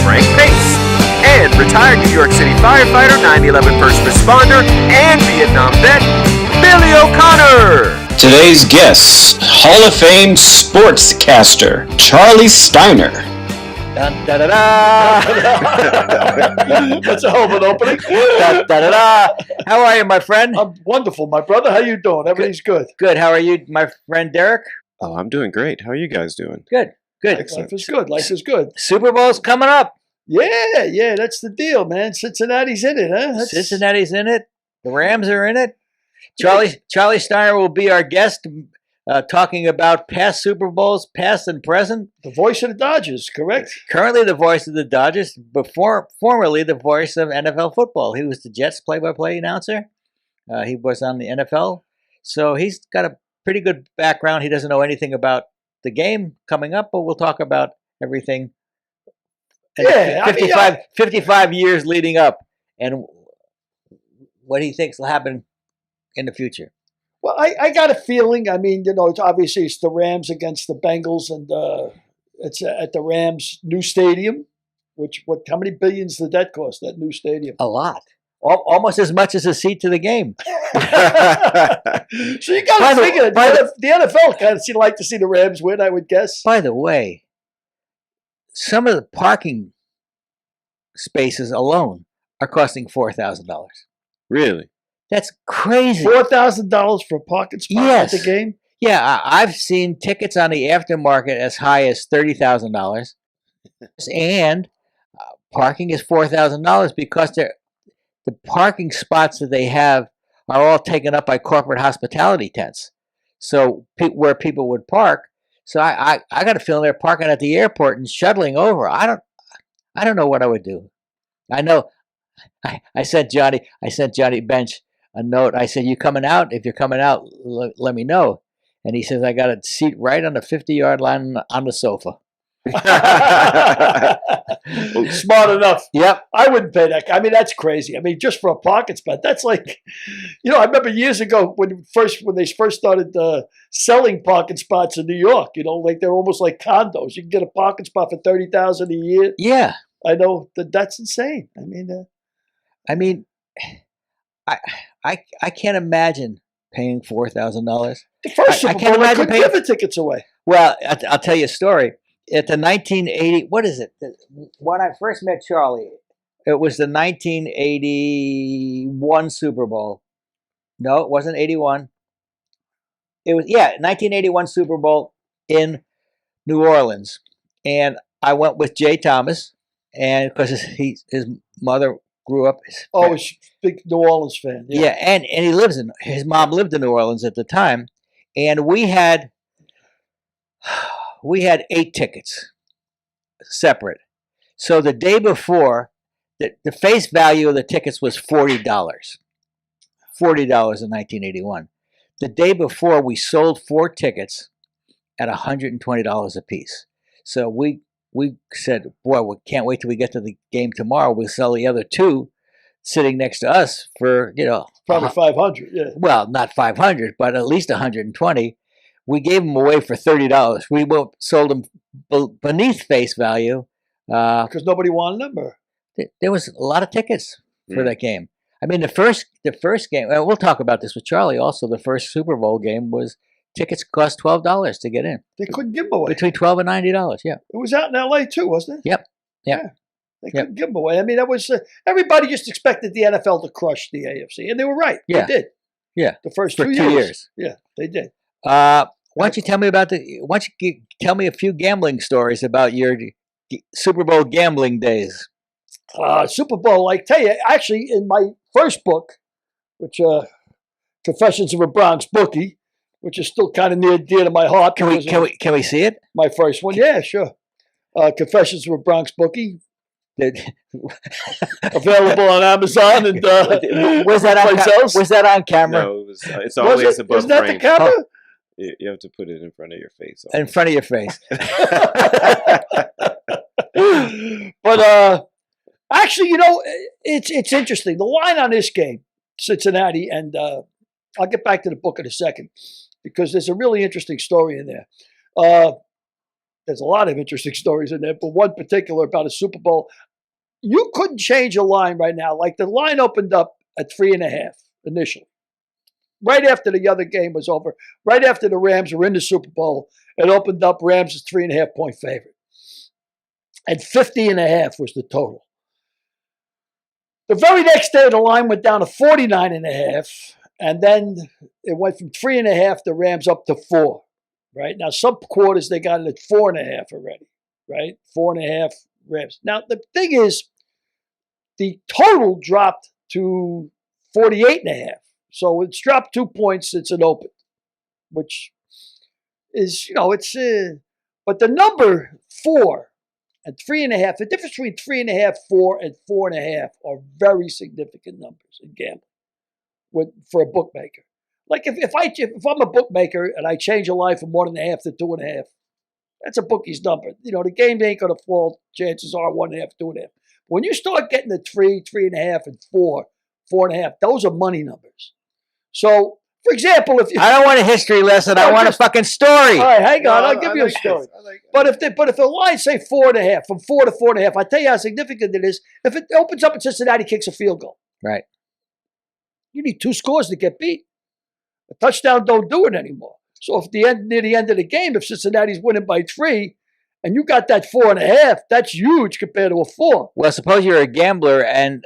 Frank Pace, and retired New York City firefighter, 9/11 first responder, and Vietnam vet, Billy O'Connor. Today's guests, Hall of Fame sportscaster, Charley Steiner. Dun, da, da, da. That's a hell of an opening. Dun, da, da, da. How are you, my friend? I'm wonderful, my brother. How you doing? Everything's good. Good. How are you, my friend Derek? Oh, I'm doing great. How are you guys doing? Good. Good. Life is good. Life is good. Super Bowl's coming up. Yeah, that's the deal, man. Cincinnati's in it, huh? Cincinnati's in it. The Rams are in it. Charley Steiner will be our guest, talking about past Super Bowls, past and present. The voice of the Dodgers, correct? Currently the voice of the Dodgers, formerly the voice of NFL football. He was the Jets play-by-play announcer. He was on the NFL. So he's got a pretty good background. He doesn't know anything about the game coming up, but we'll talk about everything. Yeah, 55 years leading up and what he thinks will happen in the future. Well, I got a feeling. I mean, it's the Rams against the Bengals, and it's at the Rams' new stadium. How many billions did that cost? That new stadium? A lot, almost as much as a seat to the game. So you got to figure that the NFL kind of like to see the Rams win, I would guess. By the way, some of the parking spaces alone are costing $4,000. Really? That's crazy. $4,000 for a parking spot at the game? Yeah, I've seen tickets on the aftermarket as high as $30,000, and parking is $4,000 because the parking spots that they have are all taken up by corporate hospitality tents. So where people would park. So I got a feeling they're parking at the airport and shuttling over. I don't know what I would do. I know. I sent Johnny Bench a note. I said, "You coming out? If you're coming out, let me know." And he says, "I got a seat right on the 50-yard line on the sofa." Smart enough. Yep. I wouldn't pay that. I mean, that's crazy. I mean, just for a parking spot, that's like, I remember years ago when they first started selling parking spots in New York. Like they're almost like condos. You can get a parking spot for $30,000 a year. Yeah. I know that's insane. I mean, I can't imagine paying $4,000. The first Super Bowl, I couldn't give the tickets away. Well, I'll tell you a story. At the 1980, what is it? When I first met Charley, it was the 1981 Super Bowl. No, it wasn't 81. It was 1981 Super Bowl in New Orleans, and I went with Jay Thomas, and because his mother grew up. He's a big New Orleans fan. Yeah, and his mom lived in New Orleans at the time, and we had 8 tickets separate. So the day before, the face value of the tickets was $40. $40 in 1981. The day before, we sold 4 tickets at $120 a piece. So we said, boy, we can't wait till we get to the game tomorrow. We'll sell the other 2 sitting next to us for, probably 500. Yeah. Well, not 500, but at least 120. We gave them away for $30. We sold them beneath face value because nobody wanted them. Or? There was a lot of tickets for that game. I mean, the first game. We'll talk about this with Charley. Also, the first Super Bowl game was tickets cost $12 to get in. They couldn't give them away. Between $12 and $90. Yeah. It was out in L.A. too, wasn't it? Yep. Yeah. They couldn't give them away. I mean, that was everybody just expected the NFL to crush the AFC, and they were right. Yeah. They did. Yeah. The first for 2 years. Yeah, they did. Why don't you tell me tell me a few gambling stories about your Super Bowl gambling days? Super Bowl, I tell you, actually, in my first book, which Confessions of a Bronx Bookie, which is still kind of near dear to my heart. Can we see it? My first one, yeah, sure. Confessions of a Bronx Bookie. Available on Amazon and was that on camera? No, it's always above frame. Wasn't that the camera? Oh. You have to put it in front of your face. In front of your face. But actually, it's interesting. The line on this game, Cincinnati, and I'll get back to the book in a second because there's a really interesting story in there. there's a lot of interesting stories in there, but one particular about a Super Bowl. You couldn't change a line right now. Like the line opened up at 3.5 initially. Right after the other game was over, right after the Rams were in the Super Bowl, it opened up Rams as 3.5-point favorite. And 50.5 was the total. The very next day, the line went down to 49.5, and then it went from 3.5, the Rams up to 4. Right now, some quarters they got it at 4.5 already. Right, 4.5 Rams. Now the thing is, the total dropped to 48.5. So it's dropped 2 points since it opened, which is, it's. But the number 4 and 3.5, the difference between 3.5, 4, and 4.5 are very significant numbers in gambling for a bookmaker. Like if I'm a bookmaker and I change a line from 1.5 to 2.5, that's a bookie's number. The game ain't going to fall. Chances are 1.5, 2.5. When you start getting to 3, 3.5, and 4, 4.5, those are money numbers. So, for example, if I don't want a history lesson, I want a fucking story. All right, hang on, I'll give you a story. But if the line say 4.5, from 4 to 4.5, I tell you how significant it is. If it opens up and Cincinnati kicks a field goal, right? You need 2 scores to get beat. A touchdown don't do it anymore. So if near the end of the game, if Cincinnati's winning by 3, and you got that 4.5, that's huge compared to a 4. Well, suppose you're a gambler and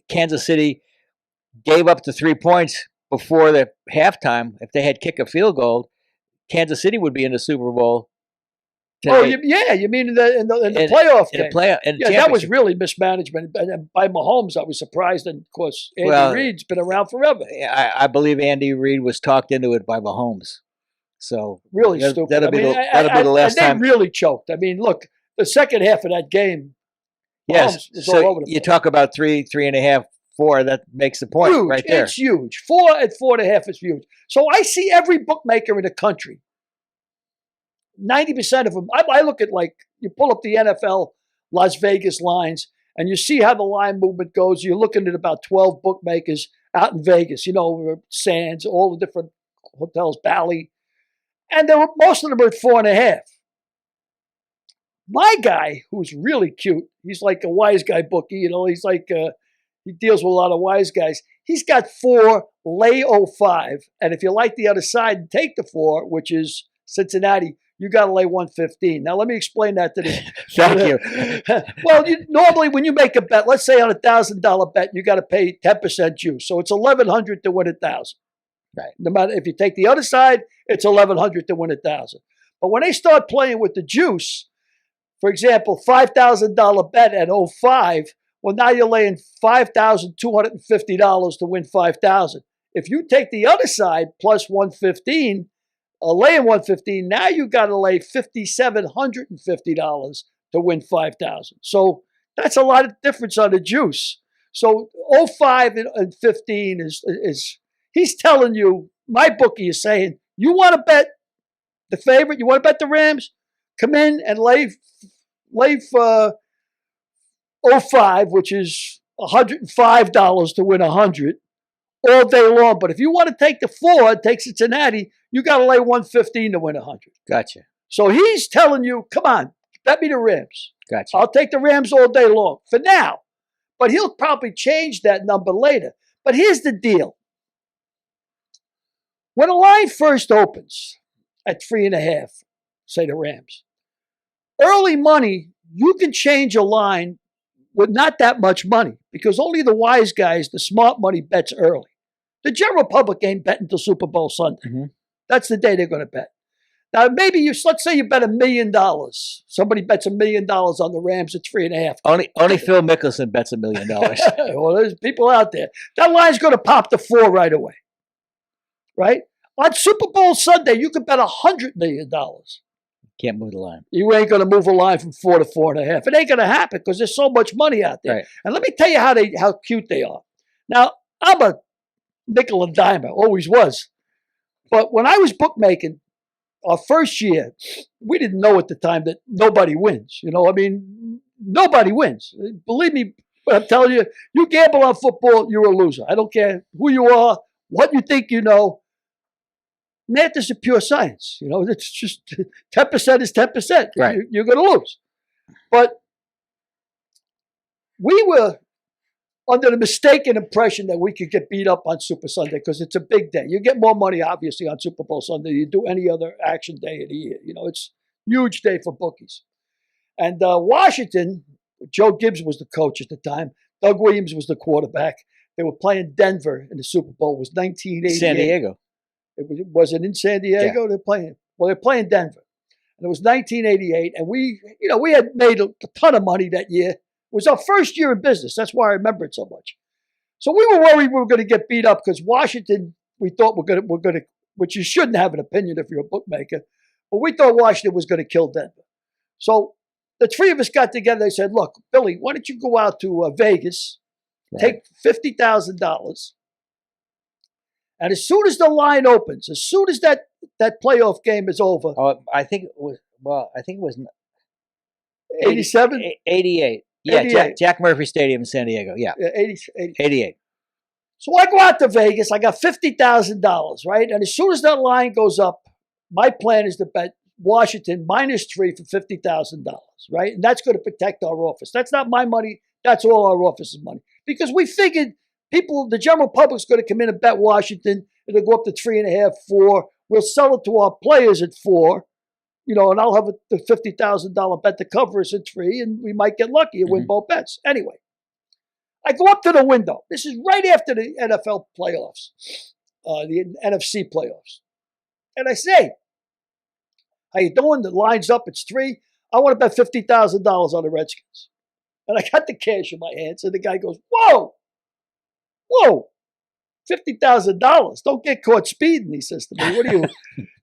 Kansas City gave up the 3 points before the halftime. If they had kicked a field goal, Kansas City would be in the Super Bowl. You mean in the playoff game? That was really mismanagement. And by Mahomes, I was surprised. And, of course, Andy Reid's been around forever. I believe Andy Reid was talked into it by Mahomes. So really stupid. That'll be the last time. They really choked. I mean, look, the second half of that game, yes. was all over the place. You talk about 3, 3.5, 4. That makes the point huge. Right there. It's huge. 4 and 4.5 is huge. So I see every bookmaker in the country. 90% of them. I look at, like, you pull up the NFL Las Vegas lines and you see how the line movement goes. You're looking at about 12 bookmakers out in Vegas, Sands, all the different hotels, Bally. And most of them are at 4.5. My guy, who's really cute, he's like a wise guy bookie, he's like, he deals with a lot of wise guys. He's got 4, lay 05. And if you like the other side and take the 4, which is Cincinnati, you got to lay 115. Now, let me explain that to this. Thank you. Well, normally when you make a bet, let's say on $1,000 bet, you got to pay 10% juice. So it's $1,100 to win 1,000. Right. No matter if you take the other side, it's $1,100 to win 1,000. But when they start playing with the juice, for example, $5,000 bet at 05, well, now you're laying $5,250 to win 5,000. If you take the other side plus 115, laying 115, now you got to lay $5,750 to win 5,000. So that's a lot of difference on the juice. So 05 and 15 is he's telling you, my bookie is saying, you want to bet the favorite, you want to bet the Rams, come in and lay for 05, which is $105 to win 100 all day long. But if you want to take the 4, take Cincinnati, you got to lay 115 to win 100. Gotcha. So he's telling you, come on, bet me the Rams. Gotcha. I'll take the Rams all day long for now. But he'll probably change that number later. But here's the deal. When a line first opens at 3.5, say the Rams, early money, you can change a line with not that much money because only the wise guys, the smart money, bets early. The general public ain't betting until Super Bowl Sunday. Mm-hmm. That's the day they're going to bet. Now, maybe let's say you bet $1 million. Somebody bets $1 million on the Rams at 3.5. Only Phil Mickelson bets $1 million. Well, there's people out there. That line's going to pop to 4 right away. Right? On Super Bowl Sunday, you could bet $100 million. Can't move the line. You ain't going to move a line from 4 to 4.5. It ain't going to happen because there's so much money out there. Right. And let me tell you how cute they are. Now, I'm a nickel and dimer, always was. But when I was bookmaking, our first year, we didn't know at the time that nobody wins. Nobody wins. Believe me, but I'm telling you, you gamble on football, you're a loser. I don't care who you are, what you think you know. math is a pure science. It's just 10% is 10%. Right. You're going to lose. But we were under the mistaken impression that we could get beat up on Super Sunday because it's a big day. You get more money, obviously, on Super Bowl Sunday than you do any other action day of the year. It's a huge day for bookies. And Washington, Joe Gibbs was the coach at the time. Doug Williams was the quarterback. They were playing Denver in the Super Bowl. It was 1988. San Diego. Was it in San Diego? Yeah. They're playing Denver. And it was 1988. And we had made a ton of money that year. It was our first year in business. That's why I remember it so much. So we were worried we were going to get beat up because Washington, we thought we're going to, which you shouldn't have an opinion if you're a bookmaker, but we thought Washington was going to kill Denver. So the three of us got together. They said, look, Billy, why don't you go out to Vegas, take $50,000, and as soon as the line opens, as soon as that playoff game is over. I think it was 87? 88. Yeah, 88. Jack Murphy Stadium in San Diego. Yeah. 88. So I go out to Vegas. I got $50,000, right? And as soon as that line goes up, my plan is to bet Washington -3 for $50,000, right? And that's going to protect our office. That's not my money. That's all our office's money. Because we figured the general public's going to come in and bet Washington. It'll go up to 3.5, 4. We'll sell it to our players at 4. And I'll have the $50,000 bet to cover us at 3, and we might get lucky and win both bets. Anyway, I go up to the window. This is right after the NFL playoffs, the NFC playoffs. And I say, how you doing? The line's up. It's 3. I want to bet $50,000 on the Redskins. And I got the cash in my hands, and the guy goes, whoa, $50,000. Don't get caught speeding, he says to me. What are you?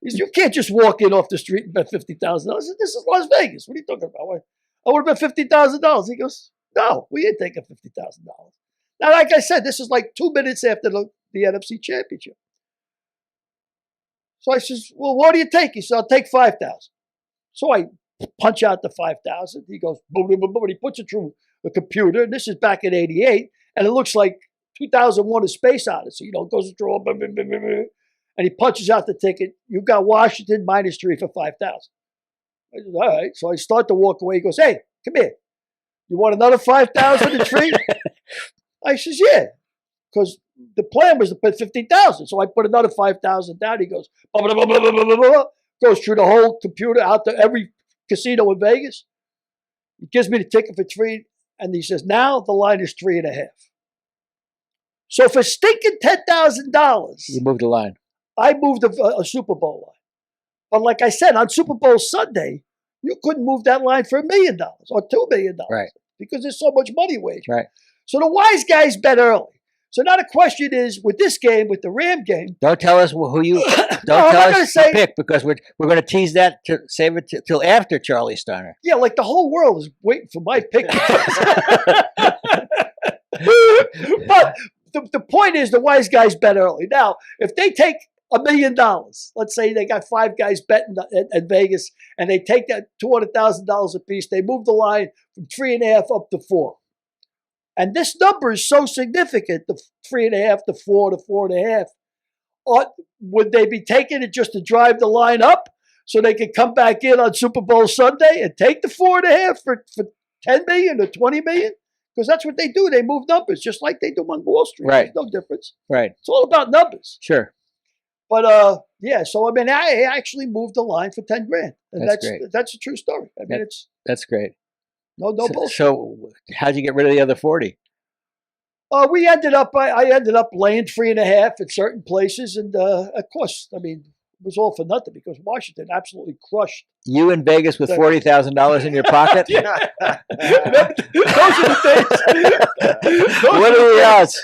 He says, you can't just walk in off the street and bet $50,000. I said, this is Las Vegas. What are you talking about? I would have bet $50,000. He goes, no, we ain't taking $50,000. Now, like I said, this is like 2 minutes after the NFC Championship. So I says, well, what do you take? He said, I'll take $5,000. So I punch out the $5,000. He goes, boom, boom, boom, boom. And he puts it through the computer. And this is back in 88. And it looks like 2001: A Space Odyssey. It goes through, and he punches out the ticket. You got Washington -3 for $5,000. I said, all right. So I start to walk away. He goes, hey, come here. You want another $5,000 and 3? I says, yeah. Because the plan was to put $50,000. So I put another $5,000 down. He goes, blah, blah, blah, blah, blah, blah, blah, goes through the whole computer out to every casino in Vegas. He gives me the ticket for 3. And he says, now the line is 3.5. So for stinking $10,000, you moved the line. I moved a Super Bowl line. But like I said, on Super Bowl Sunday, you couldn't move that line for $1 million or $2 million, right? Because there's so much money wagered. Right. So the wise guys bet early. So now the question is, with this game, with the Ram game, don't tell us who you. Don't tell us who you pick, because we're going to tease that to save it till after Charley Steiner. Yeah, like the whole world is waiting for my pick. But the point is, the wise guys bet early. Now, if they take $1 million, let's say they got 5 guys betting at Vegas, and they take that $200,000 a piece, they move the line from 3.5 up to 4. And this number is so significant, the 3.5 to 4 to 4.5. Would they be taking it just to drive the line up so they could come back in on Super Bowl Sunday and take the 4.5 for $10 million or $20 million? Because that's what they do. They move numbers just like they do on Wall Street. Right. There's no difference. Right. It's all about numbers. Sure. But yeah, so I mean, I actually moved the line for $10,000, and That's great. That's a true story. I mean, that's great. No bullshit. So how'd you get rid of the other 40? We ended up. I ended up laying 3.5 at certain places, and of course, I mean, it was all for nothing because Washington absolutely crushed. You in Vegas with $40,000 in your pocket? Those are the days. What are the odds?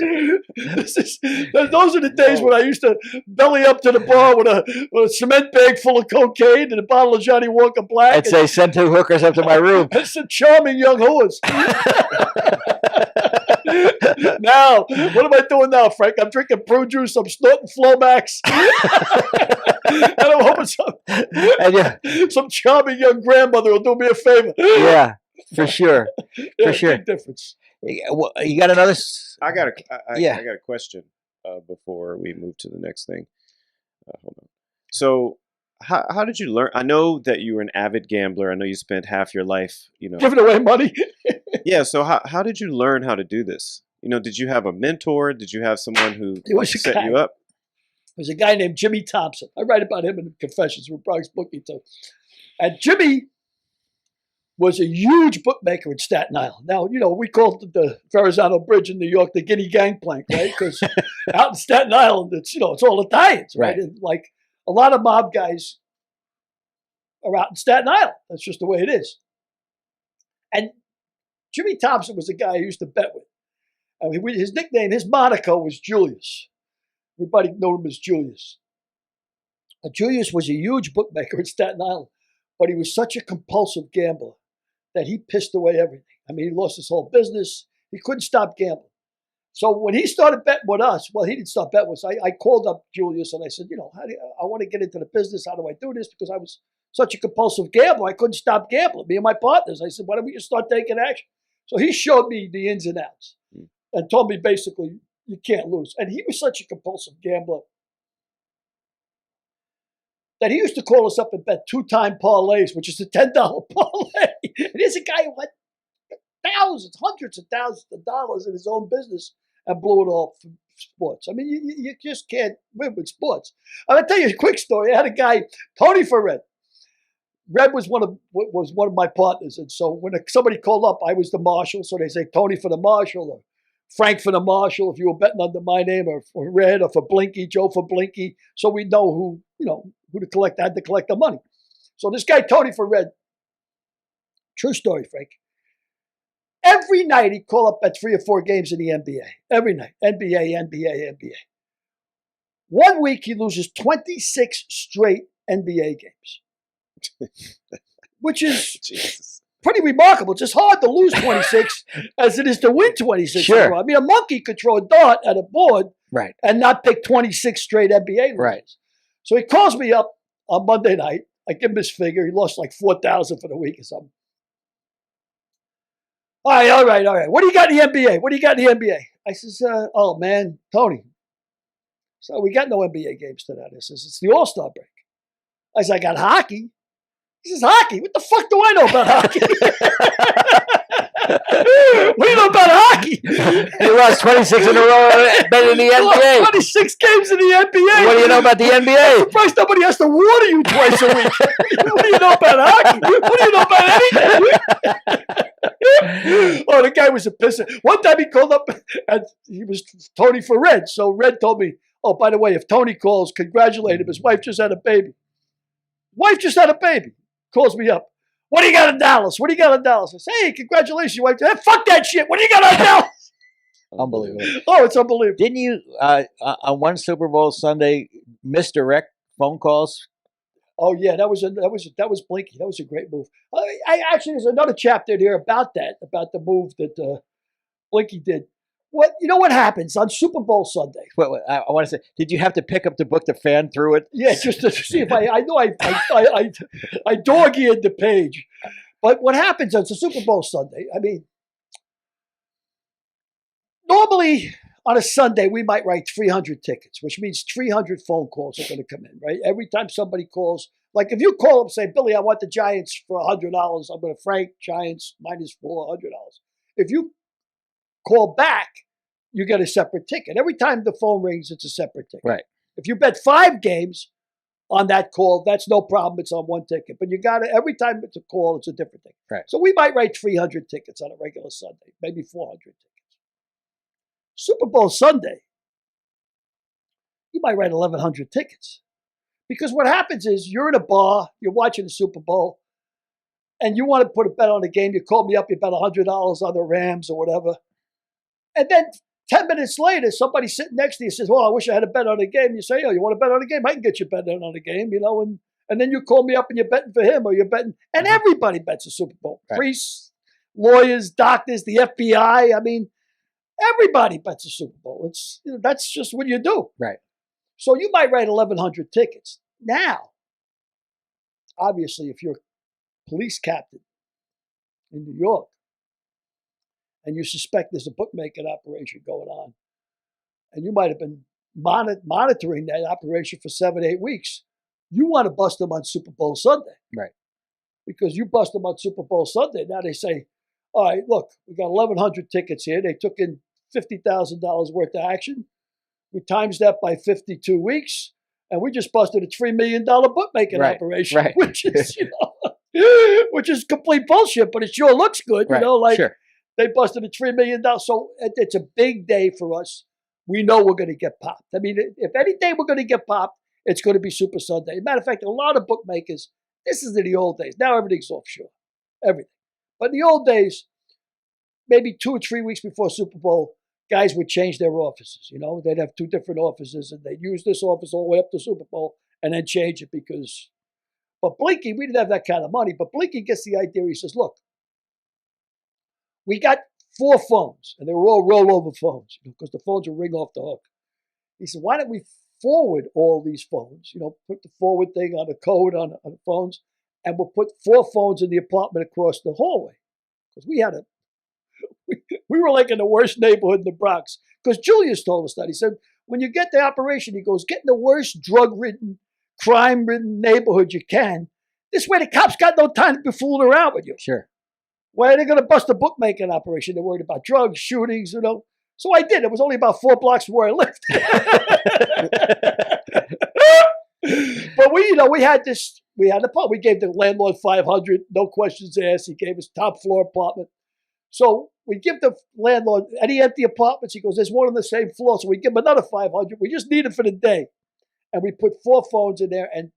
Those are the days when I used to belly up to the bar with a cement bag full of cocaine and a bottle of Johnny Walker Black. I'd say, send 2 hookers up to my room. It's a charming young horse. Now, what am I doing now, Frank? I'm drinking Brew Juice. I'm snorting Flomax. And I'm hoping some charming young grandmother will do me a favor. Yeah, for sure. For sure. Big difference. You got another? I got a question before we move to the next thing. Hold on. So how did you learn? I know that you were an avid gambler. I know you spent half your life, Giving away money. Yeah. So how did you learn how to do this? Did you have a mentor? Did you have someone who It was a set guy. you up? There's a guy named Jimmy Thompson. I write about him in Confessions with Bronx Bookie too. And Jimmy was a huge bookmaker in Staten Island. Now, we called the Verrazano Bridge in New York the Guinea Gangplank, right? Because out in Staten Island, it's all Italians, right? And like a lot of mob guys are out in Staten Island. That's just the way it is. And Jimmy Thompson was the guy I used to bet with. I mean, his nickname, his moniker was Julius. Everybody knew him as Julius. Julius was a huge bookmaker in Staten Island, but he was such a compulsive gambler that he pissed away everything. I mean, he lost his whole business. He couldn't stop gambling. So when he started betting with us, well, he didn't start betting with us. I called up Julius and I said, I want to get into the business. How do I do this? Because I was such a compulsive gambler, I couldn't stop gambling. Me and my partners. I said, why don't we just start taking action? So he showed me the ins and outs and told me basically, you can't lose. And he was such a compulsive gambler that he used to call us up and bet 2-time parlays, which is a $10 parlay. And here's a guy who had thousands, hundreds of thousands of dollars in his own business and blew it all for sports. I mean, you just can't win with sports. I'm going to tell you a quick story. I had a guy, Tony for Red. Red was one of my partners. And so when somebody called up, I was the marshal. So they say Tony for the marshal or Frank for the marshal if you were betting under my name, or for Red, or for Blinky, Joe for Blinky. So we know who to collect, had to collect the money. So this guy, Tony for Red, true story, Frank. Every night he'd call up at 3 or 4 games in the NBA. Every night. NBA. 1 week he loses 26 straight NBA games. Which is pretty remarkable. It's as hard to lose 26 as it is to win 26. Sure. I mean, a monkey could throw a dart at a board Right. and not pick 26 straight NBA losers. Right. So he calls me up on Monday night. I give him his figure. He lost like 4,000 for the week or something. All right. What do you got in the NBA? I says, oh, man, Tony. So we got no NBA games tonight. I says, it's the All-Star break. I said, I got hockey. He says, hockey? What the fuck do I know about hockey? What do you know about hockey? He lost 26 in a row betting in the NBA. 26 games in the NBA. What do you know about the I'm NBA? surprised nobody has to water you twice a week. What do you know about hockey? What do you know about anything? Oh, the guy was a pisser. One time he called up and he was Tony for Red. So Red told me, oh, by the way, if Tony calls, congratulate him. His wife just had a baby. Calls me up. What do you got in Dallas? I say, hey, congratulations, your wife. Hey, fuck that shit. What do you got in Dallas? Unbelievable. Oh, it's unbelievable. Didn't you, on one Super Bowl Sunday, misdirect phone calls? Oh yeah, that was Blinky. That was a great move. I actually, there's another chapter here about the move that Blinky did. What happens on Super Bowl Sunday? Wait, I want to say, did you have to pick up the book to fan through it? Yeah, just to see if I dog-eared the page. But what happens on Super Bowl Sunday? I mean, normally on a Sunday we might write 300 tickets, which means 300 phone calls are going to come in, right? Every time somebody calls, like if you call up and say, Billy, I want the Giants for $100, I'm going to Frank Giants -4, $100. If you call back, you get a separate ticket. Every time the phone rings, it's a separate ticket. Right. If you bet 5 games on that call, that's no problem. It's on one ticket. But you got to, every time it's a call, it's a different ticket. Right. So we might write 300 tickets on a regular Sunday, maybe 400 tickets. Super Bowl Sunday, you might write 1,100 tickets. Because what happens is you're in a bar, you're watching the Super Bowl, and you want to put a bet on the game. You call me up, you bet $100 on the Rams or whatever. And then 10 minutes later, somebody sitting next to you says, well, I wish I had a bet on the game. You say, oh, you want to bet on the game? I can get you betting on the game, and then you call me up and you're betting for him or you're betting. And everybody bets the Super Bowl. Right. Priests, lawyers, doctors, the FBI. I mean, everybody bets the Super Bowl. It's that's just what you do. Right. So you might write 1,100 tickets. Now, obviously, if you're a police captain in New York, and you suspect there's a bookmaking operation going on, and you might have been monitoring that operation for 7-8 weeks, You want to bust them on Super Bowl Sunday. Right. Because you bust them on Super Bowl Sunday. Now they say, all right, look, we got 1,100 tickets here. They took in $50,000 worth of action. We times that by 52 weeks, and we just busted a $3 million bookmaking operation, which is, which is complete bullshit, but it sure looks good. Sure. They busted a $3 million. So it's a big day for us. We know we're going to get popped. I mean, if any day we're going to get popped, it's going to be Super Sunday. Matter of fact, a lot of bookmakers, this is in the old days. Now everything's offshore. Everything. But in the old days, maybe 2 or 3 weeks before Super Bowl, guys would change their offices. They'd have 2 different offices, and they'd use this office all the way up to Super Bowl and then change it because. But Blinky, we didn't have that kind of money. But Blinky gets the idea. He says, look, we got 4 phones, and they were all rollover phones because the phones would ring off the hook. He said, why don't we forward all these phones, put the forward thing on the code on the phones, and we'll put 4 phones in the apartment across the hallway. Because we were like in the worst neighborhood in the Bronx. Because Julius told us that. He said, when you get the operation, he goes, get in the worst drug-ridden, crime-ridden neighborhood you can. This way the cops got no time to be fooling around with you. Sure. Why are they going to bust a bookmaking operation? They're worried about drugs, shootings, So I did. It was only about 4 blocks from where I lived. But we had this. We had we gave the landlord $500, no questions asked. He gave us top floor apartment. So we give the landlord any empty apartments. He goes, there's one on the same floor. So we give him another $500. We just need it for the day. And we put 4 phones in there and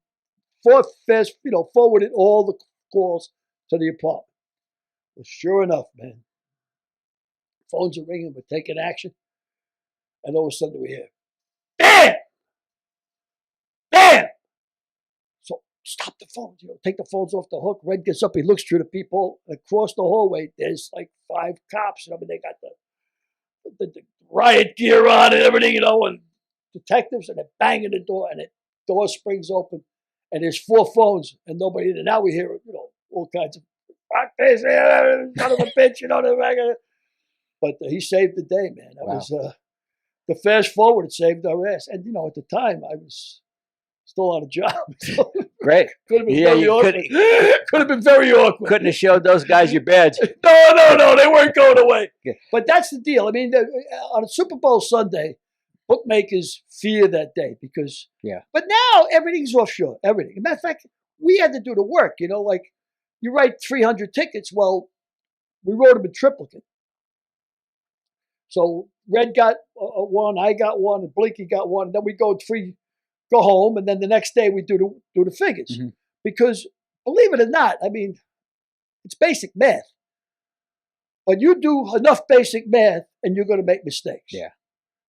4 fast, forwarded all the calls to the apartment. Well, sure enough, man, phones are ringing. We're taking action. And all of a sudden we hear, damn! Damn! So stop the phones, take the phones off the hook. Red gets up, he looks through the people. And across the hallway, there's like 5 cops. They got the riot gear on and everything, and detectives, and they're banging the door, and the door springs open, and there's 4 phones, and nobody in it. Now we hear, all kinds of, rock this, son of a bitch, But he saved the day, man. That was the fast forward saved our ass. And at the time I was still on a job. So Great. Could have been very awkward. Could have been very awkward. Couldn't have showed those guys your badge. No, they weren't going away. Yeah. But that's the deal. I mean, on a Super Bowl Sunday, bookmakers fear that day because. Yeah. But now everything's offshore. Everything. As a matter of fact, we had to do the work. Like you write 300 tickets. Well, we wrote them in triplicate. So Red got 1, I got 1, and Blinky got 1. And then we go home, and then the next day we do the figures. Mm-hmm. Because believe it or not, I mean, it's basic math. But you do enough basic math, and you're going to make mistakes. Yeah.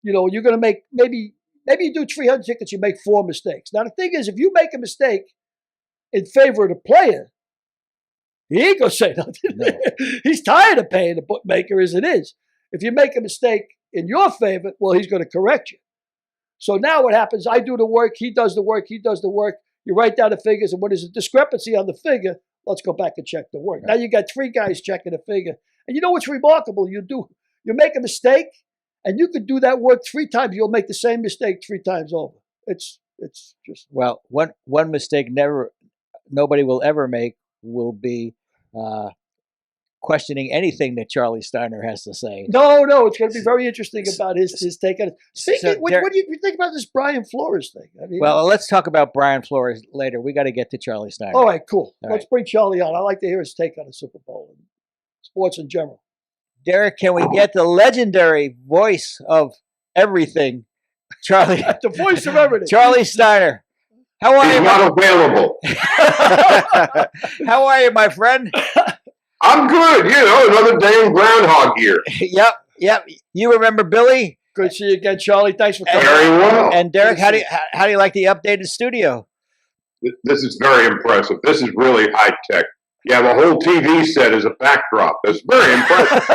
You're going to make maybe you do 300 tickets, you make 4 mistakes. Now the thing is, if you make a mistake in favor of the player, he ain't going to say nothing. No. He's tired of paying the bookmaker as it is. If you make a mistake in your favor, well, he's going to correct you. So now what happens, I do the work, he does the work, you write down the figures, and when there's a discrepancy on the figure, let's go back and check the work. Right. Now you got 3 guys checking the figure. And you know what's remarkable? You make a mistake, and you could do that work 3 times. You'll make the same mistake 3 times over. It's just... Well, one mistake nobody will ever make will be questioning anything that Charley Steiner has to say. No, it's going to be very interesting about his take on it. What do you think about this Brian Flores thing? I mean, well, let's talk about Brian Flores later. We got to get to Charley Steiner. All right, cool. Let's bring Charley on. I'd like to hear his take on the Super Bowl and sports in general. Derek, can we get the legendary voice of everything, Charley? The voice of everything. Charley Steiner. How are you? Not available. How are you, my friend? I'm good. Another day in Groundhog Year. Yep. You remember Billy? Good to see you again, Charley. Thanks for coming. Very well. And Derek, how do you like the updated studio? This is very impressive. This is really high tech. Yeah, the whole TV set is a backdrop. That's very impressive.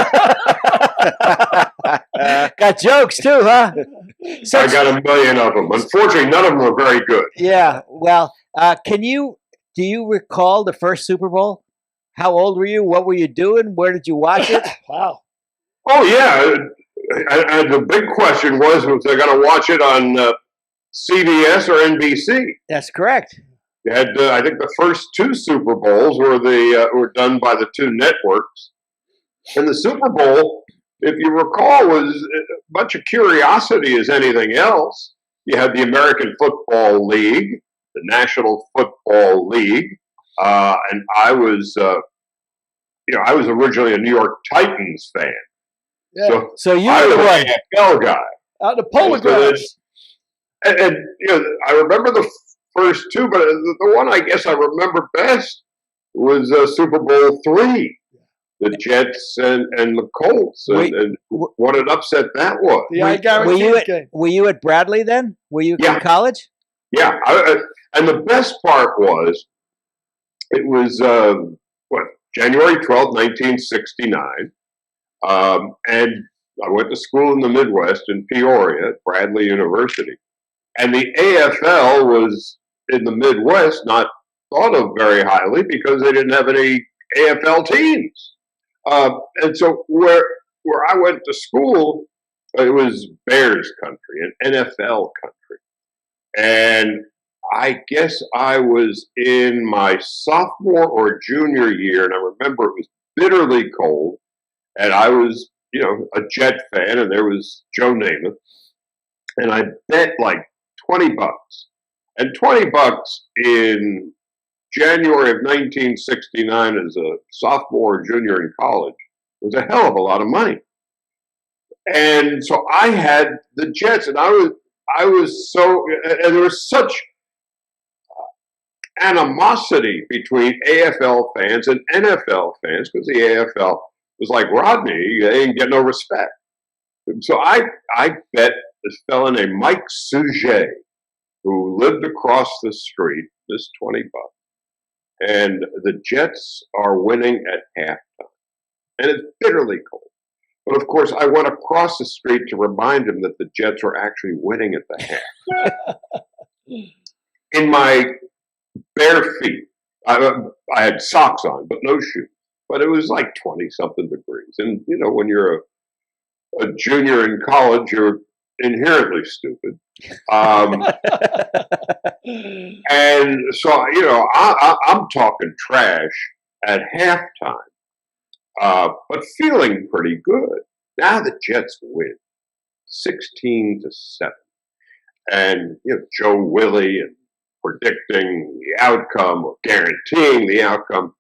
Got jokes too, huh? I got a million of them. Unfortunately, none of them were very good. Yeah. Well, do you recall the first Super Bowl? How old were you? What were you doing? Where did you watch it? Wow. Oh, yeah. And the big question was I going to watch it on CBS or NBC? That's correct. You had, I think, the first two Super Bowls were done by the two networks, and the Super Bowl, if you recall, was a bunch of curiosity as anything else. You had the American Football League, the National Football League, and I was originally a New York Titans fan. Yeah. So you I were was the one. an NFL guy. The polographs. And I remember the first two, but the one I guess I remember best was Super Bowl III, the Jets and the Colts, and what an upset that was. The I guarantee game. Were you at Bradley then? Were you in college? Yeah, and the best part was, it was January 12th, 1969, and I went to school in the Midwest in Peoria at Bradley University, and the AFL was in the Midwest not thought of very highly because they didn't have any AFL teams, and so where I went to school, it was Bears country, an NFL country, and I guess I was in my sophomore or junior year, and I remember it was bitterly cold, and I was, a Jet fan, and there was Joe Namath, and I bet like $20, and $20 in January of 1969 as a sophomore or junior in college was a hell of a lot of money, and so I had the Jets, and I was so, and there was such animosity between AFL fans and NFL fans because the AFL was like Rodney, they didn't get no respect. And so I bet this fella named Mike Sujet, who lived across the street, this $20, and the Jets are winning at halftime, and it's bitterly cold. But of course, I went across the street to remind him that the Jets were actually winning at the half. In my bare feet. I had socks on, but no shoes. But it was like 20-something degrees. And, when you're a junior in college, you're inherently stupid. And so, I'm talking trash at halftime, but feeling pretty good. Now the Jets win 16-7. And, Joe Willie and predicting the outcome or guaranteeing the outcome.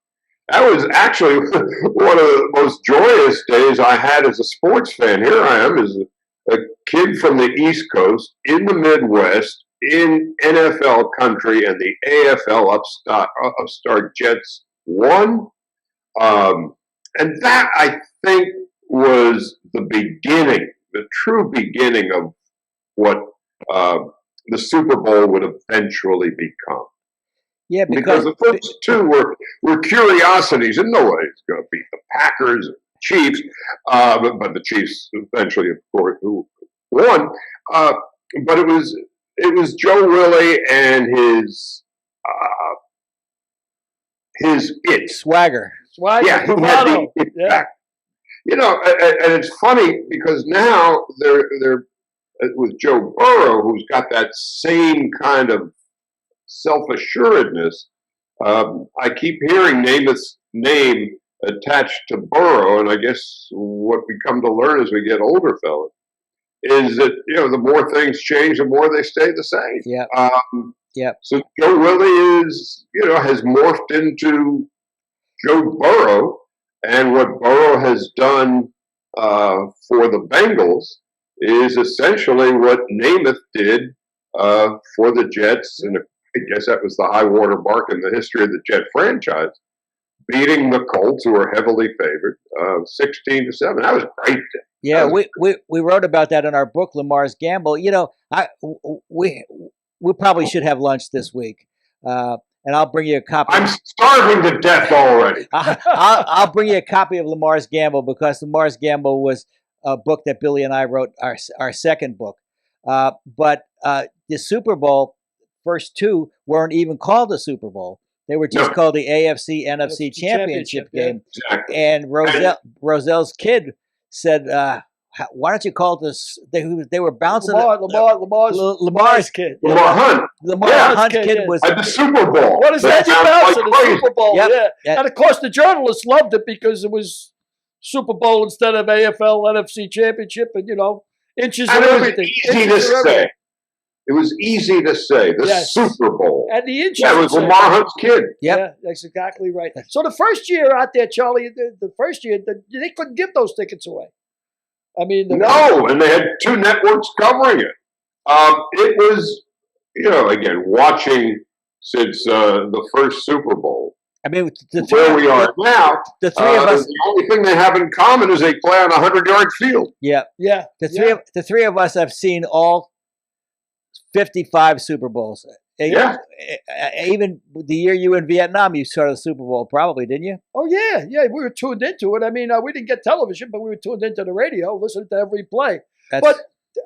That was actually one of the most joyous days I had as a sports fan. Here I am as a kid from the East Coast in the Midwest in NFL country, and the AFL upstart Jets won. And that, I think, was the beginning, the true beginning of what the Super Bowl would eventually become. Yeah, because the first two were curiosities, and nobody's going to beat the Packers or Chiefs, but the Chiefs eventually, of course, who won. But it was Joe Willie and his swagger. Yeah, he had the it back. And it's funny because now they're with Joe Burrow, who's got that same kind of self-assuredness. I keep hearing Namath's name attached to Burrow, and I guess what we come to learn as we get older, fellas, is that the more things change, the more they stay the same. Yeah. So Joe Willie has morphed into Joe Burrow, and what Burrow has done for the Bengals is essentially what Namath did for the Jets, and I guess that was the high water mark in the history of the Jet franchise, beating the Colts, who were heavily favored, 16-7. That was a great day. Yeah, we wrote about that in our book, Lamar's Gamble. We probably should have lunch this week, and I'll bring you a copy. I'm starving to death already. I'll bring you a copy of Lamar's Gamble, because Lamar's Gamble was a book that Billy and I wrote, our second book. But the Super Bowl, first two weren't even called the Super Bowl. They were just called the AFC NFC Championship game. Exactly. And Roselle's kid said, why don't you call this? They were bouncing. Lamar's kid. Lamar Hunt. Lamar Yeah, Hunt's kid, kid yeah. was. At the Super Bowl. What is that? You sounds bounce like in the crazy. Super Bowl, Yep. yeah. And of course, the journalists loved it because it was Super Bowl instead of AFL, NFC Championship, and inches And and it was everything. easy to Inches and say. everything. It was easy to say. The Yes. Super Bowl. And the inches. Yeah, it was and Lamar Hunt's kid. Yep. Yeah, that's exactly right. So the first year out there, Charlie, the first year, they couldn't give those tickets away. I mean, No, and they had two networks covering it. It was, again, watching since the first Super Bowl. I mean, Where we are now, the three of us. the only thing they have in common is they play on a 100-yard field. Yeah, yeah, the three of us have seen all 55 Super Bowls. Yeah. Even the year you were in Vietnam, you saw the Super Bowl, probably, didn't you? Oh, yeah. We were tuned into it. I mean, we didn't get television, but we were tuned into the radio, listening to every play. But,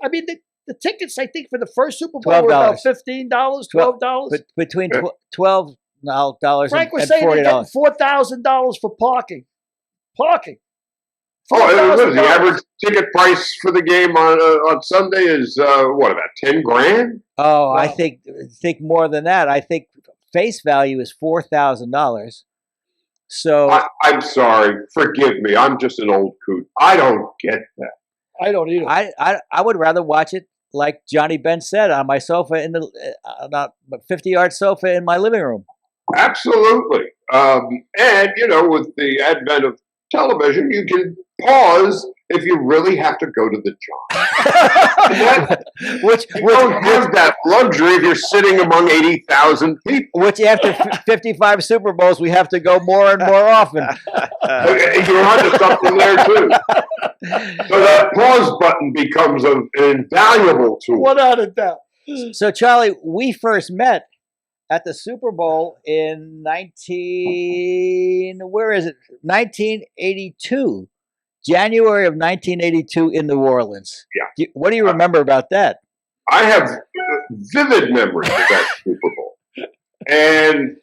I mean, the tickets, I think, for the first Super Bowl were about $15, $12. But between $12 Frank was and saying they're $40. getting $4,000 for parking. Oh, the $4,000. average ticket price for the game on Sunday is, about 10 grand? Oh, Wow. I think more than that. I think face value is $4,000. So I'm sorry. Forgive me. I'm just an old coot. I don't get that. I don't either. I would rather watch it like Johnny Ben said on my sofa in the 50-yard sofa in my living room. Absolutely. And, with the advent of television, you can pause if you really have to go to the job. You don't have that luxury if you're sitting among 80,000 people. Which after 55 Super Bowls, we have to go more and more often. You're onto something there, too. So that pause button becomes an invaluable tool. Without a doubt. So, Charlie, we first met at the Super Bowl in 1982, January of 1982 in New Orleans. Yeah. What do you remember about that? I have vivid memories of that Super Bowl. And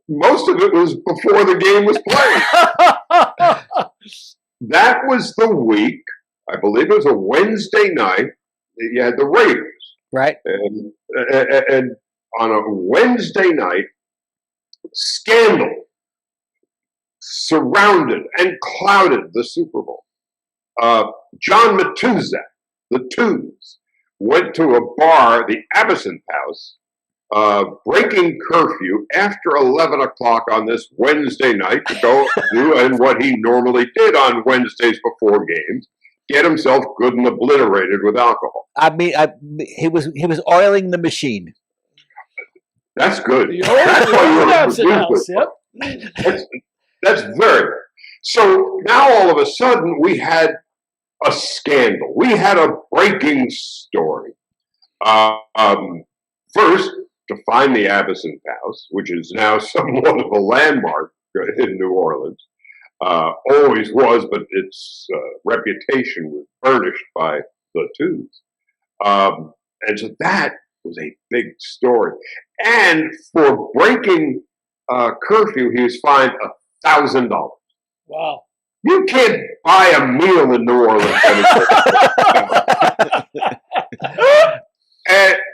most of it was before the game was played. That was the week, I believe it was a Wednesday night, that you had the Raiders. Right. And on a Wednesday night, scandal surrounded and clouded the Super Bowl. John Matuzak, the Twos, went to a bar, the Absinthe House, breaking curfew after 11 o'clock on this Wednesday night to go do and what he normally did on Wednesdays before games, get himself good and obliterated with alcohol. I mean, he was oiling the machine. That's good. That's why that's very rare. So now all of a sudden we had a scandal. We had a breaking story. First, to find the Absinthe House, which is now somewhat of a landmark in New Orleans. Always was, but its reputation was burnished by the Twos. And so that was a big story. And for breaking curfew, he was fined $1,000. Wow. You can't buy a meal in New Orleans anymore.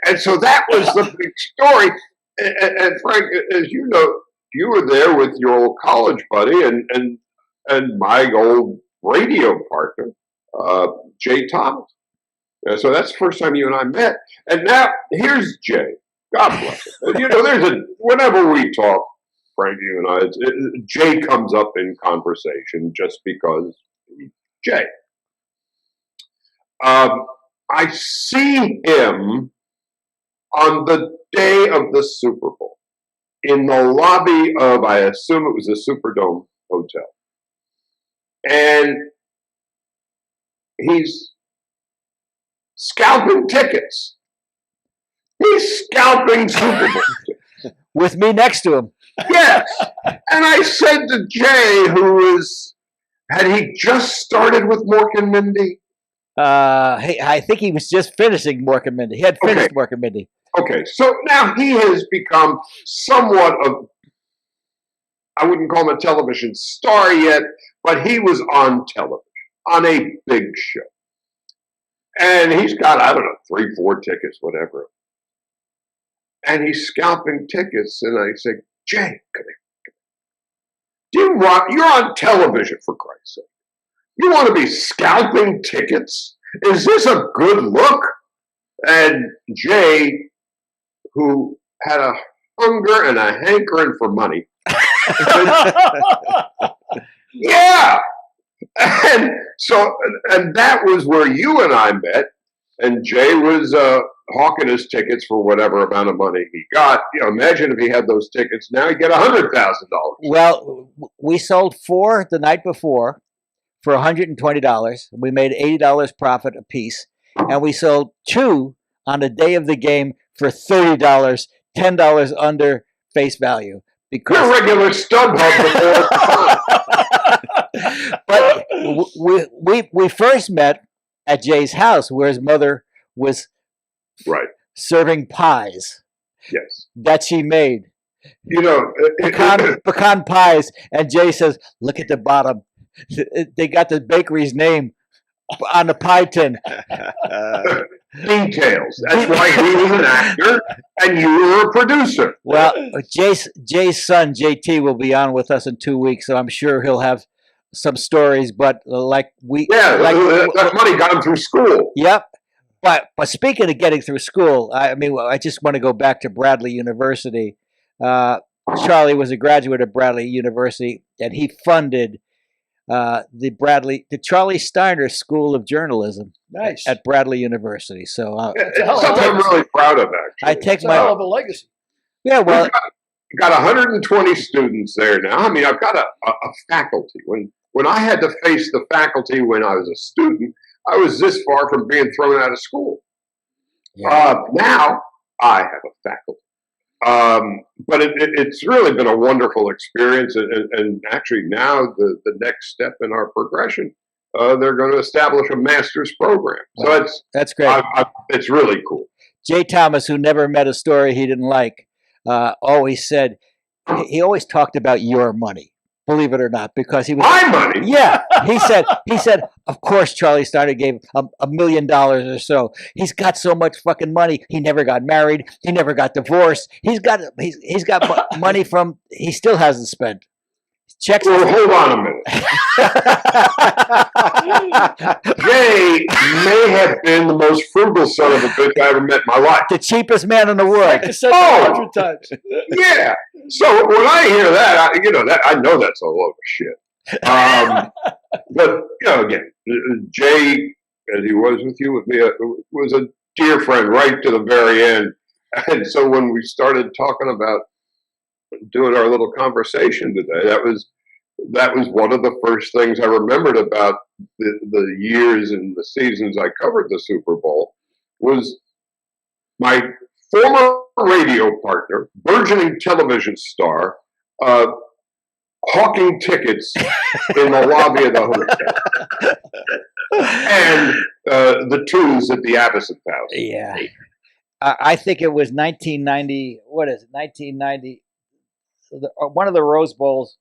And so that was the big story. And Frank, as you know, you were there with your old college buddy and my old radio partner, Jay Thomas. So that's the first time you and I met. And now here's Jay. God bless him. Whenever we talk, Frank, you and I, Jay comes up in conversation just because he's Jay. I see him on the day of the Super Bowl in the lobby of, I assume it was the Superdome Hotel. And he's scalping tickets. He's scalping Super Bowl tickets. With me next to him. Yes. And I said to Jay, had he just started with Mork and Mindy? I think he was just finishing Mork and Mindy. He had finished Mork and Mindy. Okay, so now he has become somewhat of, I wouldn't call him a television star yet, but he was on television, on a big show. And he's got, I don't know, 3, 4 tickets, whatever. And he's scalping tickets. And I say, Jay, come here. You're on television, for Christ's sake. You want to be scalping tickets? Is this a good look? And Jay, who had a hunger and a hankering for money, yeah. And so, and that was where you and I met. And Jay was hawking his tickets for whatever amount of money he got. Imagine if he had those tickets now, he'd get $100,000. Well, we sold 4 the night before for $120. We made $80 profit a piece, and we sold 2 on the day of the game for $30, $10 under face value. Because you're a regular StubHub before. But we first met at Jay's house, where his mother was serving pies. Yes, that she made. Pecan pies, and Jay says, "Look at the bottom. They got the bakery's name on the pie tin." Details. That's why he was an actor and you were a producer. Well, Jay's son JT will be on with us in 2 weeks, so I'm sure he'll have some stories. But that money got him through school. Yep. But speaking of getting through school, I just want to go back to Bradley University. Charlie was a graduate of Bradley University, and he funded the Charley Steiner School of Journalism. Nice. At Bradley University. So it's something I'm really proud of, actually. I take it's a hell of a legacy. Yeah, well, got 120 students there now. I mean, I've got a faculty. When I had to face the faculty when I was a student, I was this far from being thrown out of school. Yeah. Now I have a faculty. But it's really been a wonderful experience. And actually now the next step in our progression, they're going to establish a master's program. So that's great. It's really cool. Jay Thomas, who never met a story he didn't like, always said, he always talked about your money. Believe it or not, because he was my money. Yeah, he said, of course, Charley Steiner gave $1 million or so. He's got so much fucking money. He never got married. He never got divorced. He's got money from. He still hasn't spent. Checks. Well, hold on a minute. Jay may have been the most frugal son of a bitch I ever met in my life. The cheapest man in the world. I said that 100 times. Yeah. So when I hear that, I know that's a load of shit. But again, Jay, as he was with you, with me, was a dear friend right to the very end. And so when we started talking about doing our little conversation today, that was one of the first things I remembered about the years and the seasons I covered the Super Bowl was my former radio partner, burgeoning television star, hawking tickets in the lobby of the hotel, and the twos at the Avison House. Yeah, I think it was 1990. What is it? 1990. One of the Rose Bowls,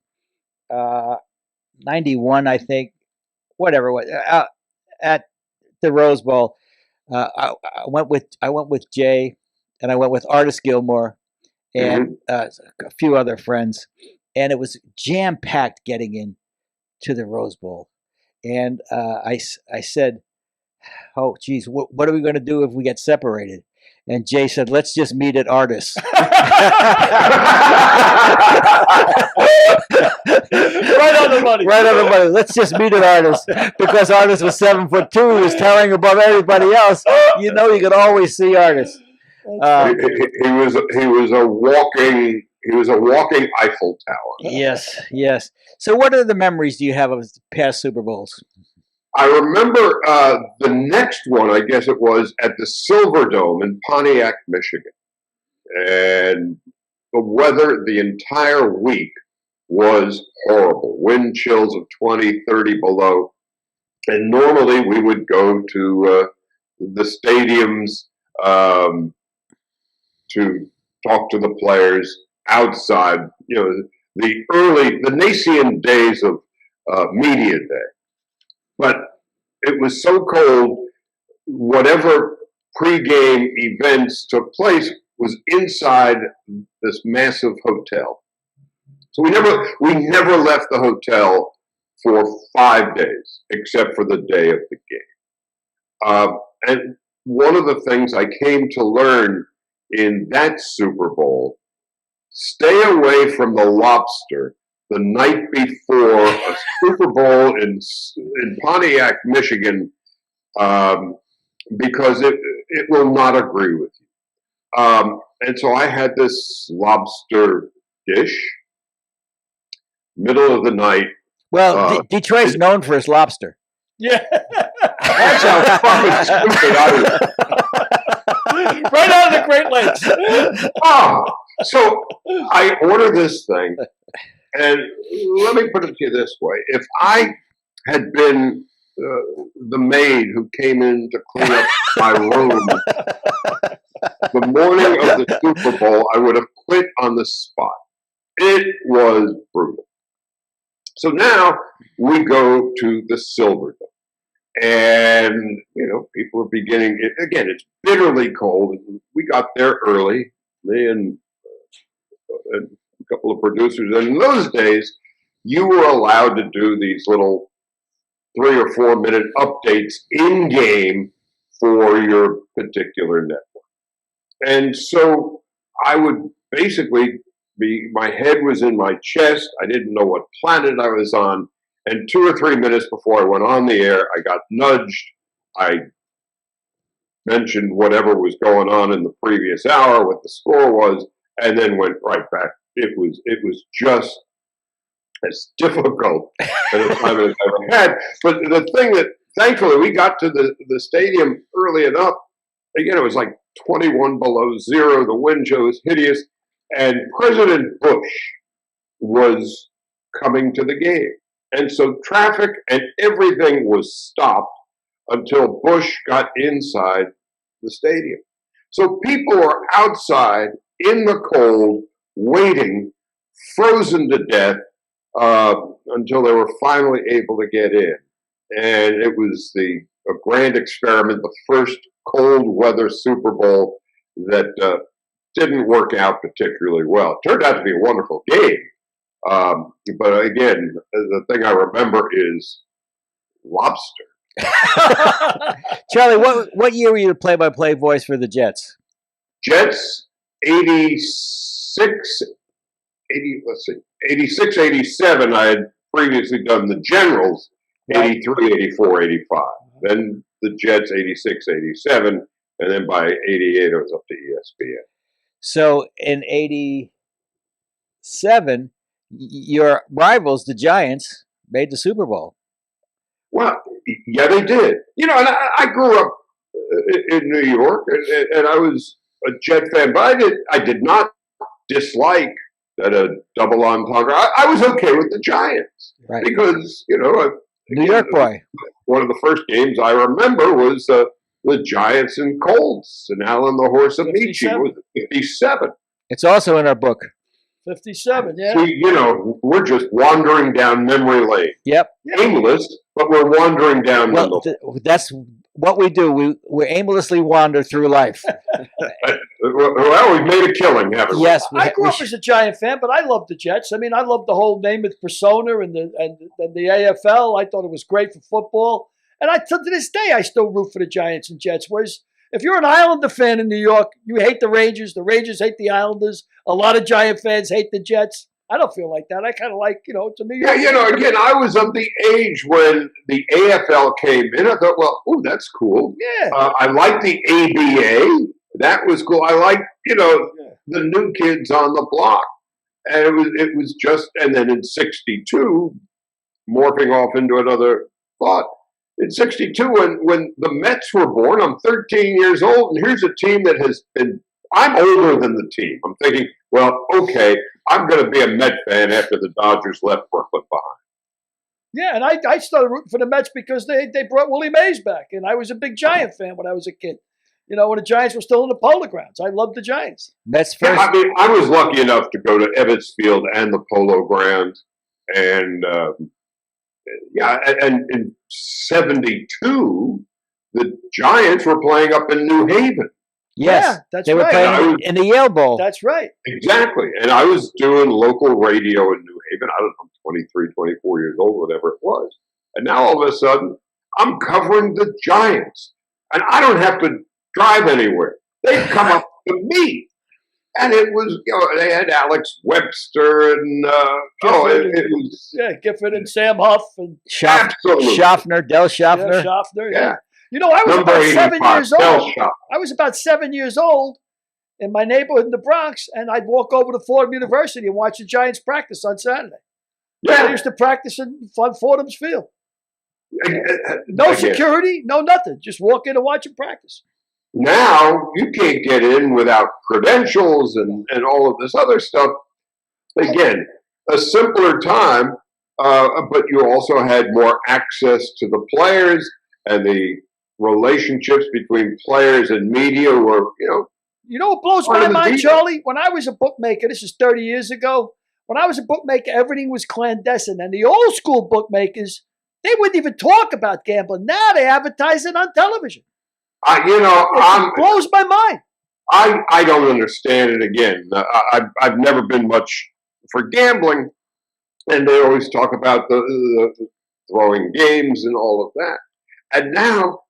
91, I think. Whatever it was at the Rose Bowl. I went with Jay, and I went with Artis Gilmore, and a few other friends, and it was jam packed getting in to the Rose Bowl, and I said, "Oh, geez, what are we going to do if we get separated?" And Jay said, "Let's just meet at Artis." Right on the money. Right on the money. Let's just meet at Artis, because Artis was 7'2", he was towering above everybody else. You can always see Artis. He was a walking Eiffel Tower. Yes. So, what other memories do you have of past Super Bowls? I remember the next one, I guess it was, at the Silverdome in Pontiac, Michigan. And the weather the entire week was horrible. Wind chills of 20, 30 below. And normally we would go to the stadiums to talk to the players outside, the nascent days of media day. But it was so cold, whatever pregame events took place was inside this massive hotel. So we never left the hotel for 5 days, except for the day of the game. And one of the things I came to learn in that Super Bowl, stay away from the lobster the night before a Super Bowl in Pontiac, Michigan, because it will not agree with you. And so I had this lobster dish, middle of the night. Well, Detroit's known for its lobster. Yeah. That's how fucking stupid I was. Right out of the Great Lakes. So I order this thing, and let me put it to you this way. If I had been the maid who came in to clean up my room the morning of the Super Bowl, I would have quit on the spot. It was brutal. So now we go to the Silverdome. And, people are beginning, again, it's bitterly cold. We got there early, me and a couple of producers. And in those days, you were allowed to do these little 3 or 4 minute updates in game for your particular network. And so I would basically my head was in my chest. I didn't know what planet I was on. And 2 or 3 minutes before I went on the air, I got nudged. I mentioned whatever was going on in the previous hour, what the score was, and then went right back. It was just as difficult as a time as I've ever had. But the thing that, thankfully, we got to the stadium early enough. Again, it was like 21 below zero. The wind chill was hideous. And President Bush was coming to the game. And so traffic and everything was stopped until Bush got inside the stadium. So people were outside in the cold, waiting, frozen to death, until they were finally able to get in. And it was a grand experiment, the first cold weather Super Bowl that didn't work out particularly well. It turned out to be a wonderful game. But again, the thing I remember is lobster. Charlie, what year were you the play-by-play voice for the Jets? Jets, 86, 87. I had previously done the Generals, 83, 84, 85. Then the Jets, 86, 87. And then by 88, I was up to ESPN. So in 87, your rivals, the Giants, made the Super Bowl. Well, yeah, they did. And I grew up in New York, and I was a Jet fan, but I did not dislike that a double entendre. I was okay with the Giants, right? Because New York boy. One of the first games I remember was the Giants and Colts, and Alan the Horse of Nietzsche was 57. It's also in our book. 57, yeah. See, we're just wandering down memory lane. Yep. Aimless, but we're wandering down. That's what we do. We aimlessly wander through life. Well, we've made a killing, haven't we? Yes. I grew up as a Giant fan, but I loved the Jets. I mean, I loved the whole Namath persona and the AFL. I thought it was great for football. And to this day, I still root for the Giants and Jets. Whereas if you're an Islander fan in New York, you hate the Rangers hate the Islanders. A lot of Giant fans hate the Jets. I don't feel like that. I kind of like, it's a New York. Yeah, again, I was of the age when the AFL came in. I thought, well, that's cool. Yeah. I liked the ABA. That was cool. I liked, the new kids on the block. And it was just, and then in 62, morphing off into another thought. In 62, when the Mets were born, I'm 13 years old, and here's a team that I'm older than the team. I'm thinking, well, okay, I'm going to be a Met fan after the Dodgers left Brooklyn behind. Yeah, and I started rooting for the Mets because they brought Willie Mays back, and I was a big Giant fan when I was a kid. When the Giants were still in the Polo Grounds. I loved the Giants. Mets first. Yeah, I mean, I was lucky enough to go to Ebbets Field and the Polo Grounds, and and in 72, the Giants were playing up in New Haven. Yes, Yeah, that's they were right. playing in the Yale Bowl. That's right. Exactly. And I was doing local radio in New Haven. I don't know, 23, 24 years old, whatever it was. And now all of a sudden, I'm covering the Giants. And I don't have to drive anywhere. They've come up to me. And it was, they had Alex Webster and, it was. Yeah, Gifford and Sam Huff and Schaffner, Del Schaffner. Yeah, Schaffner. Yeah. I was about 7 years old. Shop. I was about 7 years old in my neighborhood in the Bronx, and I'd walk over to Fordham University and watch the Giants practice on Saturday. Yeah. I used to practice in Fordham's field. No security, no nothing. Just walk in and watch them practice. Now you can't get in without credentials and all of this other stuff. Again, a simpler time, but you also had more access to the players, and the relationships between players and media were, what blows my mind, Charlie? When I was a bookmaker, this is 30 years ago, when I was a bookmaker, everything was clandestine. And the old school bookmakers, they wouldn't even talk about gambling. Now they advertise it on television. It blows my mind. I don't understand it again. I've never been much for gambling, and they always talk about the throwing games and all of that. And now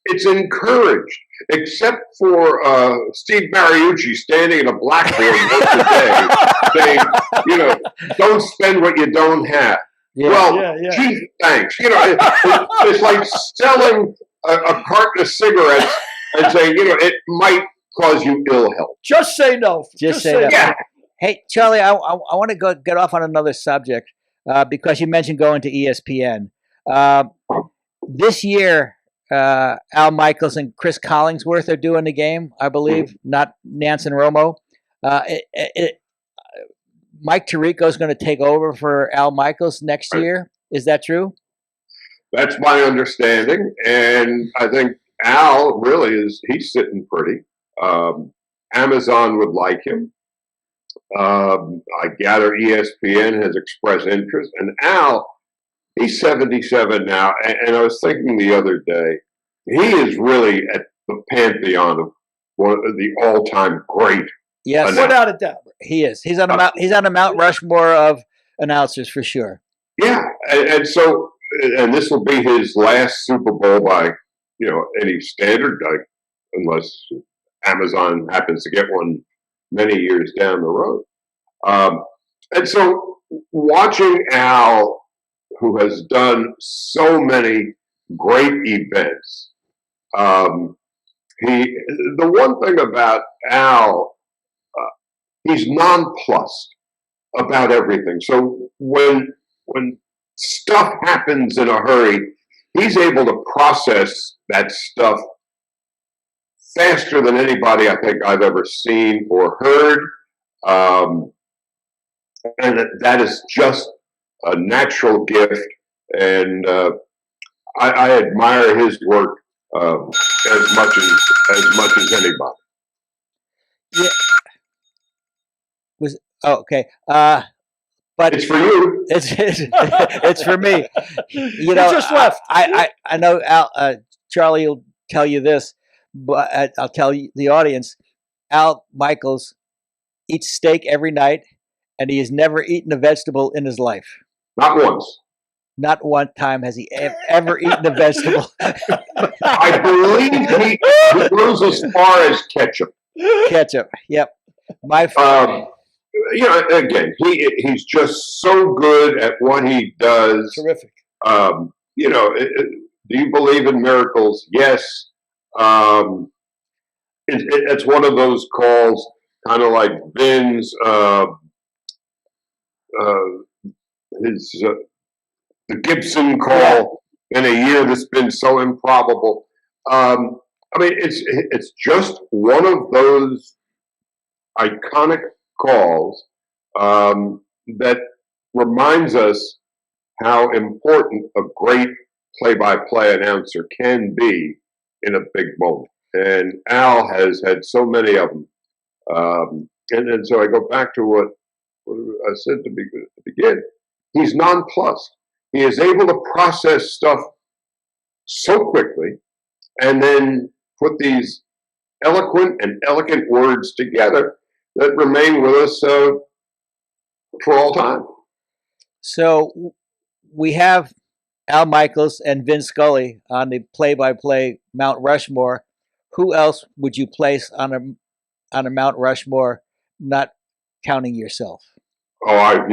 it's encouraged, except for Steve Mariucci standing at a blackboard once a day saying, don't spend what you don't have. Yeah. Gee, thanks. It's like selling a carton of cigarettes and saying, it might cause you ill health. Just say no. Just say no. Yeah. Hey, Charlie, I want to get off on another subject because you mentioned going to ESPN. This year, Al Michaels and Chris Collingsworth are doing the game, I believe, not Nance and Romo. Mike Tirico is going to take over for Al Michaels next year. Is that true? That's my understanding. And I think Al really he's sitting pretty. Amazon would like him. I gather ESPN has expressed interest. And Al, he's 77 now. And I was thinking the other day, he is really at the pantheon of one of the all-time great. Yes, without a doubt, he is. He's on a Mount Rushmore of announcers for sure. Yeah, and so this will be his last Super Bowl by any standard, unless Amazon happens to get one many years down the road. And so watching Al, who has done so many great events, the one thing about Al, he's nonplussed about everything. So when stuff happens in a hurry, he's able to process that stuff faster than anybody I think I've ever seen or heard. And that is just a natural gift. And I admire his work as much as anybody. Yeah. Okay. But it's for you. It's for me. You just left. I know Al, Charlie will tell you this, but I'll tell you the audience. Al Michaels eats steak every night, and he has never eaten a vegetable in his life. Not once. Not one time has he ever eaten a vegetable. I believe he goes as far as ketchup. Ketchup. Yep. My again, he's just so good at what he does. Terrific. Do you believe in miracles? Yes. It's one of those calls, kind of like Vin's, the Gibson call in a year that's been so improbable. It's just one of those iconic calls that reminds us how important a great play-by-play announcer can be in a big moment. And Al has had so many of them. And so I go back to what I said to begin. He's nonplussed. He is able to process stuff so quickly and then put these eloquent and elegant words together that remain with us for all time. So we have Al Michaels and Vin Scully on the play-by-play Mount Rushmore. Who else would you place on a Mount Rushmore, not counting yourself? Oh, I'd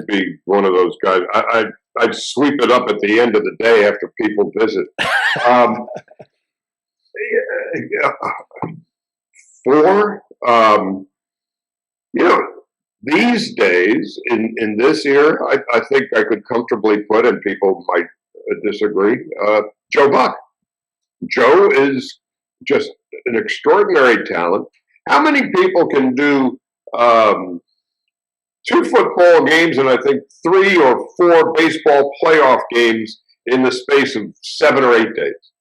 be one of those guys. I'd sweep it up at the end of the day after people visit. Four, these days in this era, I think I could comfortably put, and people might disagree, Joe Buck. Joe is just an extraordinary talent. How many people can do 2 football games and I think 3 or 4 baseball playoff games in the space of 7 or 8 days?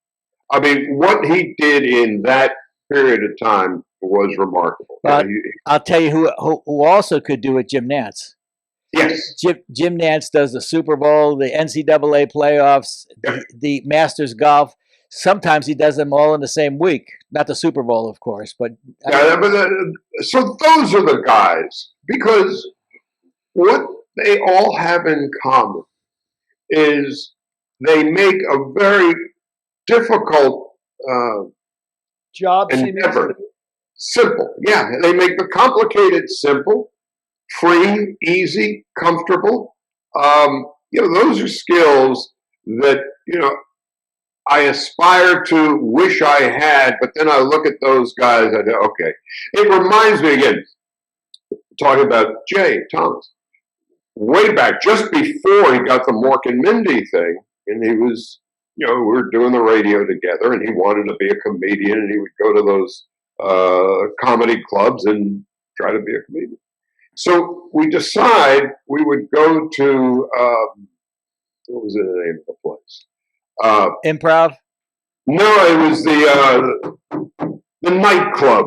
I mean, what he did in that period of time was remarkable. Well, I'll tell you who also could do it, Jim Nance. Yes. Jim Nance does the Super Bowl, the NCAA playoffs, the Masters golf. Sometimes he does them all in the same week. Not the Super Bowl, of course, but so those are the guys, because what they all have in common is they make a very difficult job endeavor simple. Yeah, they make the complicated simple, free, easy, comfortable. Those are skills that I aspire to, wish I had, but then I look at those guys, I go, okay. It reminds me again, talking about Jay Thomas, way back, just before he got the Mork and Mindy thing, and he was, we were doing the radio together, and he wanted to be a comedian, and he would go to those comedy clubs and try to be a comedian. So we decide we would go to, what was the name of the place? Improv? No, it was the nightclub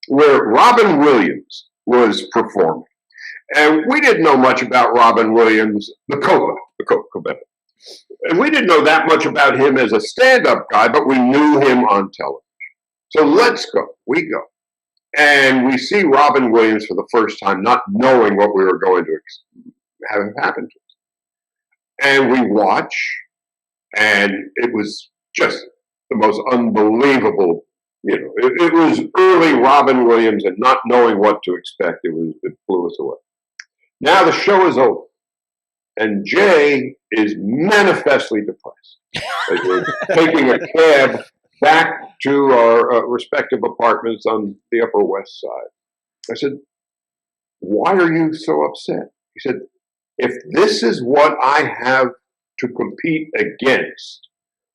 where Robin Williams was performing, and we didn't know much about Robin Williams, the Coca, and we didn't know that much about him as a stand-up guy, but we knew him on television. So let's go. We go, and we see Robin Williams for the first time, not knowing what we were going to have happen to us, and we watch. And it was just the most unbelievable, it was early Robin Williams, and not knowing what to expect, it blew us away. Now the show is over, and Jay is manifestly depressed. As we're taking a cab back to our respective apartments on the Upper West Side. I said, "Why are you so upset?" He said, "If this is what I have to compete against,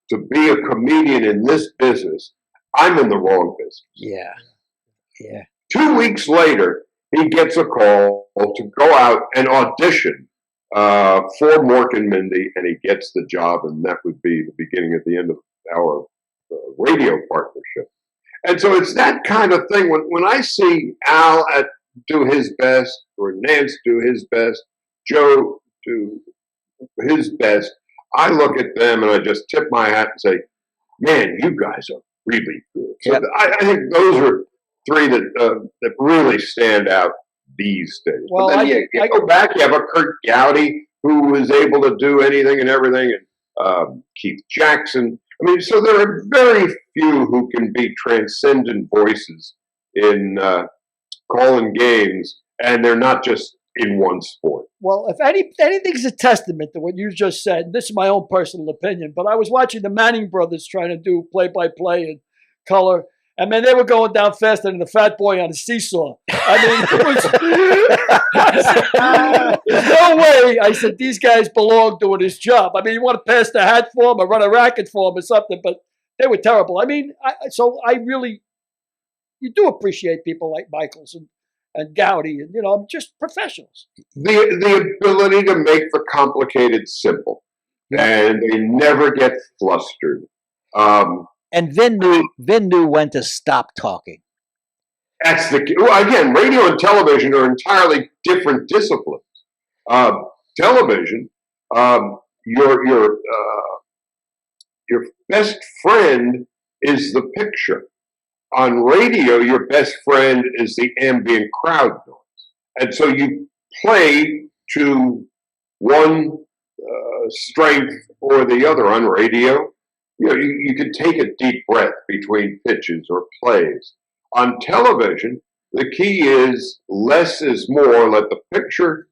to be a comedian in this business, I'm in the wrong business." Yeah. 2 weeks later, he gets a call to go out and audition for Mork and Mindy, and he gets the job, and that would be the beginning of the end of our radio partnership. And so it's that kind of thing. When I see Al do his best, or Nance do his best, Joe do his best, I look at them and I just tip my hat and say, "Man, you guys are really good." So yep. I think those are 3 that really stand out these days. Well, but then you go back, you have a Kurt Gowdy who was able to do anything and everything, and Keith Jackson. I mean, so there are very few who can be transcendent voices in calling games, and they're not just in one sport. Well, if anything's a testament to what you just said, and this is my own personal opinion, but I was watching the Manning brothers trying to do play-by-play and color, and man, they were going down faster than the fat boy on a seesaw. I mean, there's no way. I said, these guys belong doing this job. I mean, you want to pass the hat for them or run a racket for them or something, but they were terrible. I mean, you do appreciate people like Michaels and Gowdy, and just professionals. The ability to make the complicated simple, and they never get flustered. And Vin knew when to stop talking. That's the key. Well, again, radio and television are entirely different disciplines. Television, your best friend is the picture. On radio, your best friend is the ambient crowd noise. And so you play to one strength or the other. On radio, you can take a deep breath between pitches or plays. On television, the key is less is more. Let the picture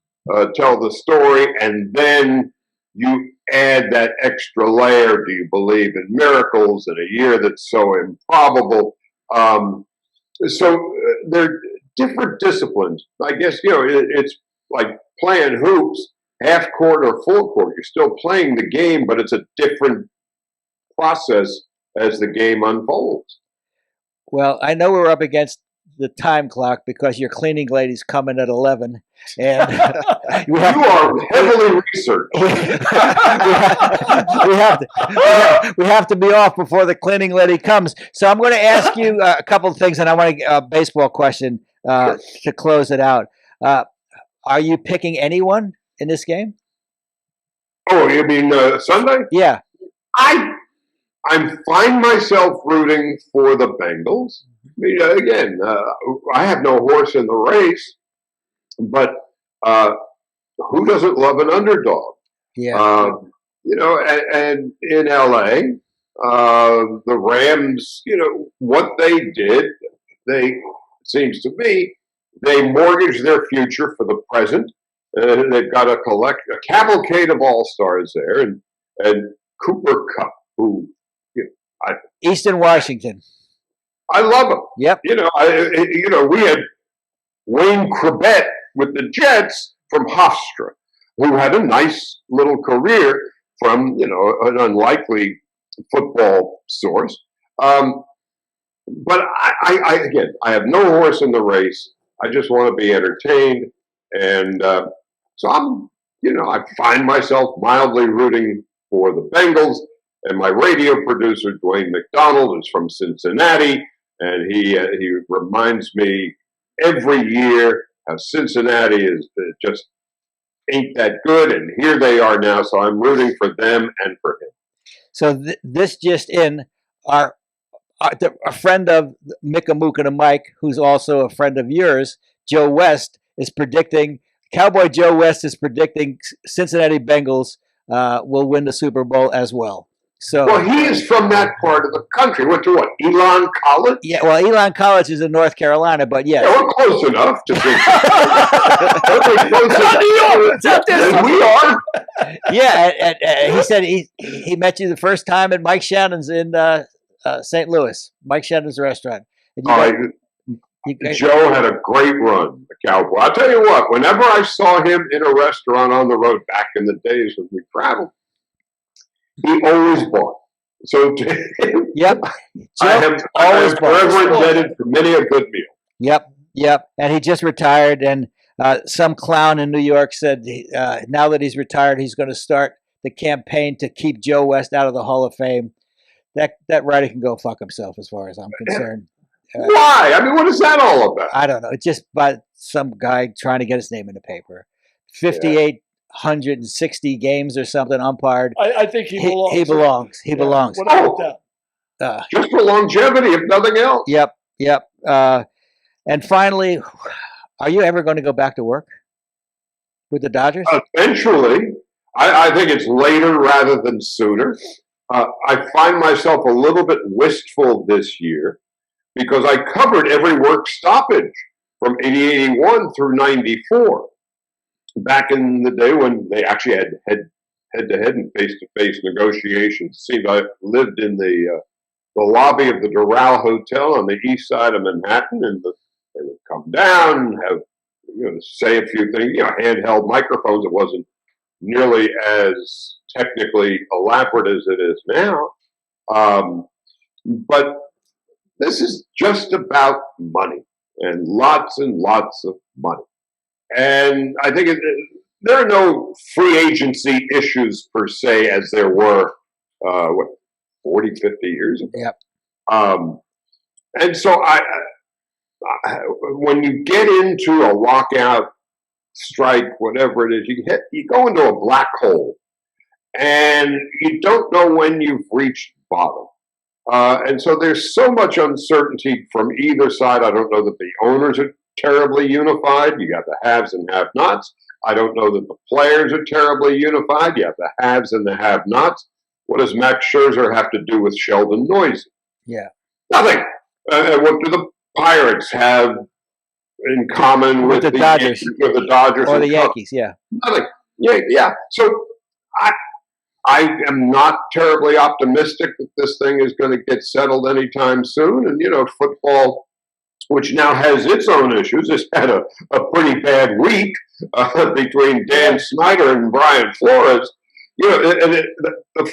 tell the story, and then you add that extra layer. Do you believe in miracles in a year that's so improbable? So they're different disciplines. I guess, it's like playing hoops, half court or full court. You're still playing the game, but it's a different process as the game unfolds. Well, I know we're up against the time clock because your cleaning lady's coming at 11, and you are heavily researched. We have to be off before the cleaning lady comes. So I'm going to ask you a couple of things, and I want a baseball question to close it out. Are you picking anyone in this game? Oh, you mean Sunday? Yeah. I find myself rooting for the Bengals. I mean, again, I have no horse in the race, but who doesn't love an underdog? Yeah. And in LA, the Rams, what they did, it seems to me, they mortgaged their future for the present. They've got a cavalcade of all-stars there, and Cooper Kupp, who, Eastern Washington. I love him. Yep. We had Wayne Corbett with the Jets from Hofstra, who had a nice little career from, an unlikely football source. But I have no horse in the race. I just want to be entertained. And so I find myself mildly rooting for the Bengals. And my radio producer, Dwayne McDonald, is from Cincinnati. And he reminds me every year how Cincinnati is just ain't that good. And here they are now. So I'm rooting for them and for him. So this just in, a friend of Mick and Mook and Mike, who's also a friend of yours, Joe West, is predicting, Cowboy Joe West is predicting Cincinnati Bengals will win the Super Bowl as well. So, well, he is from that part of the country. Went to what? Elon College? Yeah, well, Elon College is in North Carolina, but yes. Yeah, we're close enough to think. We're close enough. We are. Yeah, and he said he met you the first time at Mike Shannon's in St. Louis. Mike Shannon's restaurant. Joe had a great run, the Cowboy. I'll tell you what, whenever I saw him in a restaurant on the road back in the days when we traveled, he always bought. So to him, yep. I am forever indebted for many a good meal. Yep. And he just retired, and some clown in New York said now that he's retired, he's going to start the campaign to keep Joe West out of the Hall of Fame. That writer can go fuck himself as far as I'm concerned. Why? I mean, what is that all about? I don't know. It's just by some guy trying to get his name in the paper. 5,860 games or something umpired. I think he belongs. He belongs. He belongs. Without doubt. Just for longevity, if nothing else. Yep. And finally, are you ever going to go back to work with the Dodgers? Eventually. I think it's later rather than sooner. I find myself a little bit wistful this year because I covered every work stoppage from 80-81 through 94. Back in the day when they actually had head-to-head and face-to-face negotiations. It seemed I lived in the lobby of the Doral Hotel on the east side of Manhattan, and they would come down and have, say a few things, handheld microphones. It wasn't nearly as technically elaborate as it is now. But this is just about money and lots of money. And I think there are no free agency issues per se as there were, 40, 50 years ago. Yep. And so when you get into a lockout, strike, whatever it is, you go into a black hole. and you don't know when you've reached bottom. And so there's so much uncertainty from either side. I don't know that the owners are terribly unified. You got the haves and have-nots. I don't know that the players are terribly unified. You have the haves and the have-nots. What does Max Scherzer have to do with Sheldon Noisy? Yeah. Nothing. What do the Pirates have in common with the Dodgers? With the Dodgers Or the Yankees, yeah. Nothing. Yeah. So I am not terribly optimistic that this thing is going to get settled anytime soon. And, football, which now has its own issues, has had a pretty bad week between Dan Snyder and Brian Flores. The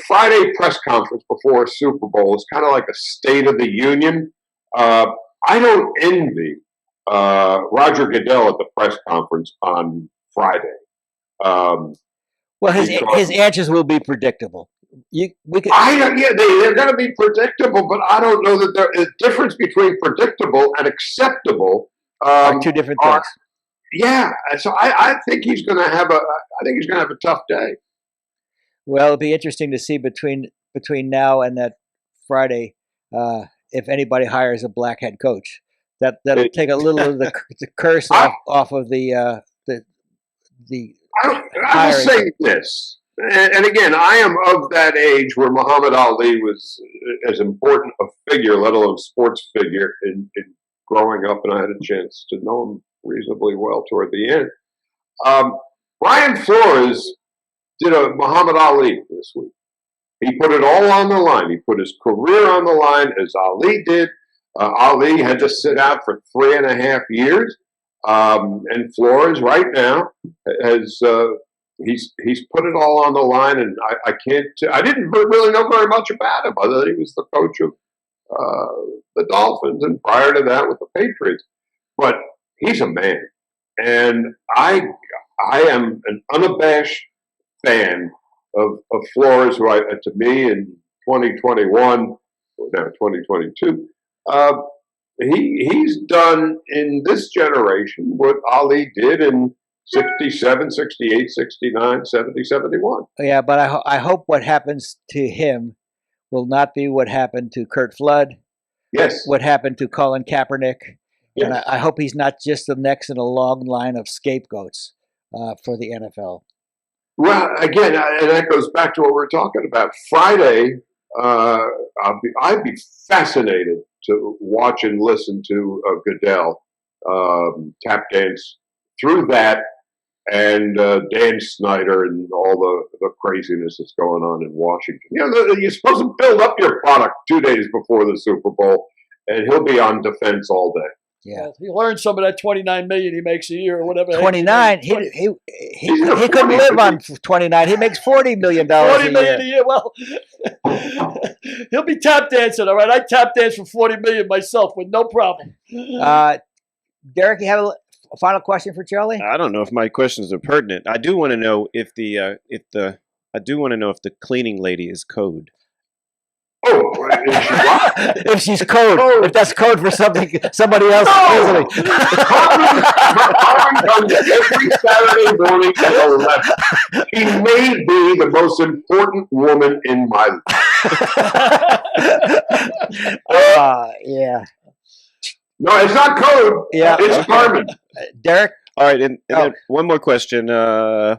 Friday press conference before a Super Bowl is kind of like a State of the Union. I don't envy Roger Goodell at the press conference on Friday. Well, his answers will be predictable. They're going to be predictable, but I don't know that there is a difference between predictable and acceptable. Are two different things. Yeah, so I think he's going to have a tough day. Well, it'll be interesting to see between now and that Friday if anybody hires a black head coach. That'll take a little of the curse off of the. I will say this, and again, I am of that age where Muhammad Ali was as important a figure, let alone sports figure, in growing up, and I had a chance to know him reasonably well toward the end. Brian Flores did a Muhammad Ali this week. He put it all on the line. He put his career on the line as Ali did. Ali had to sit out for 3.5 years. And Flores right now has he's put it all on the line, and I didn't really know very much about him other than he was the coach of the Dolphins, and prior to that with the Patriots. But he's a man, and I am an unabashed fan of Flores, who to me in 2021, now 2022. He's done in this generation what Ali did in 67, 68, 69, 70, 71. Yeah, but I hope what happens to him will not be what happened to Kurt Flood. Yes. What happened to Colin Kaepernick. Yes. And I hope he's not just the next in a long line of scapegoats for the NFL. Well, again, and that goes back to what we're talking about. Friday, I'd be fascinated to watch and listen to Goodell tap dance through that and Dan Snyder and all the craziness that's going on in Washington. You're supposed to build up your product 2 days before the Super Bowl, and he'll be on defense all day. Yeah, well, he learned some of that $29 million he makes a year or whatever. 29. He couldn't live on 29. He makes $40 million. $40 million a year. Well, he'll be tap dancing. All right, I tap dance for $40 million myself with no problem. Derek, you have a final question for Charlie? I don't know if my questions are pertinent. I do want to know if the cleaning lady is code. Oh, is she what? If she's code, if that's code for somebody else. Carmen comes every Saturday morning at 11. She may be the most important woman in my life. Yeah. No, it's not code. Yeah, it's Carmen. Derek. All right, and then one more question. You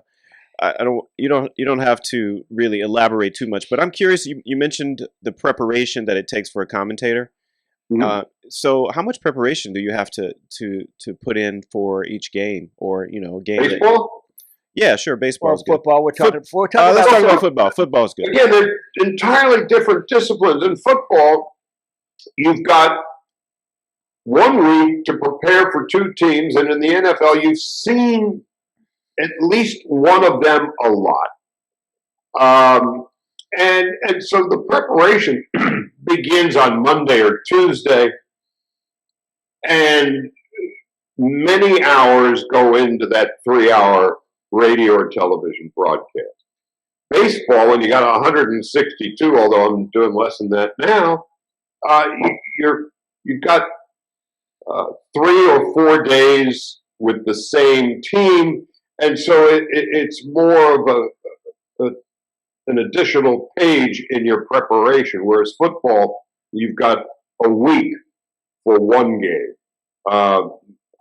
don't have to really elaborate too much, but I'm curious. You mentioned the preparation that it takes for a commentator. Mm-hmm. So how much preparation do you have to put in for each game, or a game? Baseball? Yeah, sure. Baseball. Football. We're talking let's talk about football. Football's good. Again, they're entirely different disciplines. In football, you've got 1 week to prepare for 2 teams, and in the NFL, you've seen at least one of them a lot. And so the preparation begins on Monday or Tuesday, and many hours go into that 3-hour radio or television broadcast. Baseball, when you got 162, although I'm doing less than that now, you've got 3 or 4 days with the same team. And so it's more of a an additional page in your preparation, whereas football, you've got a week for one game.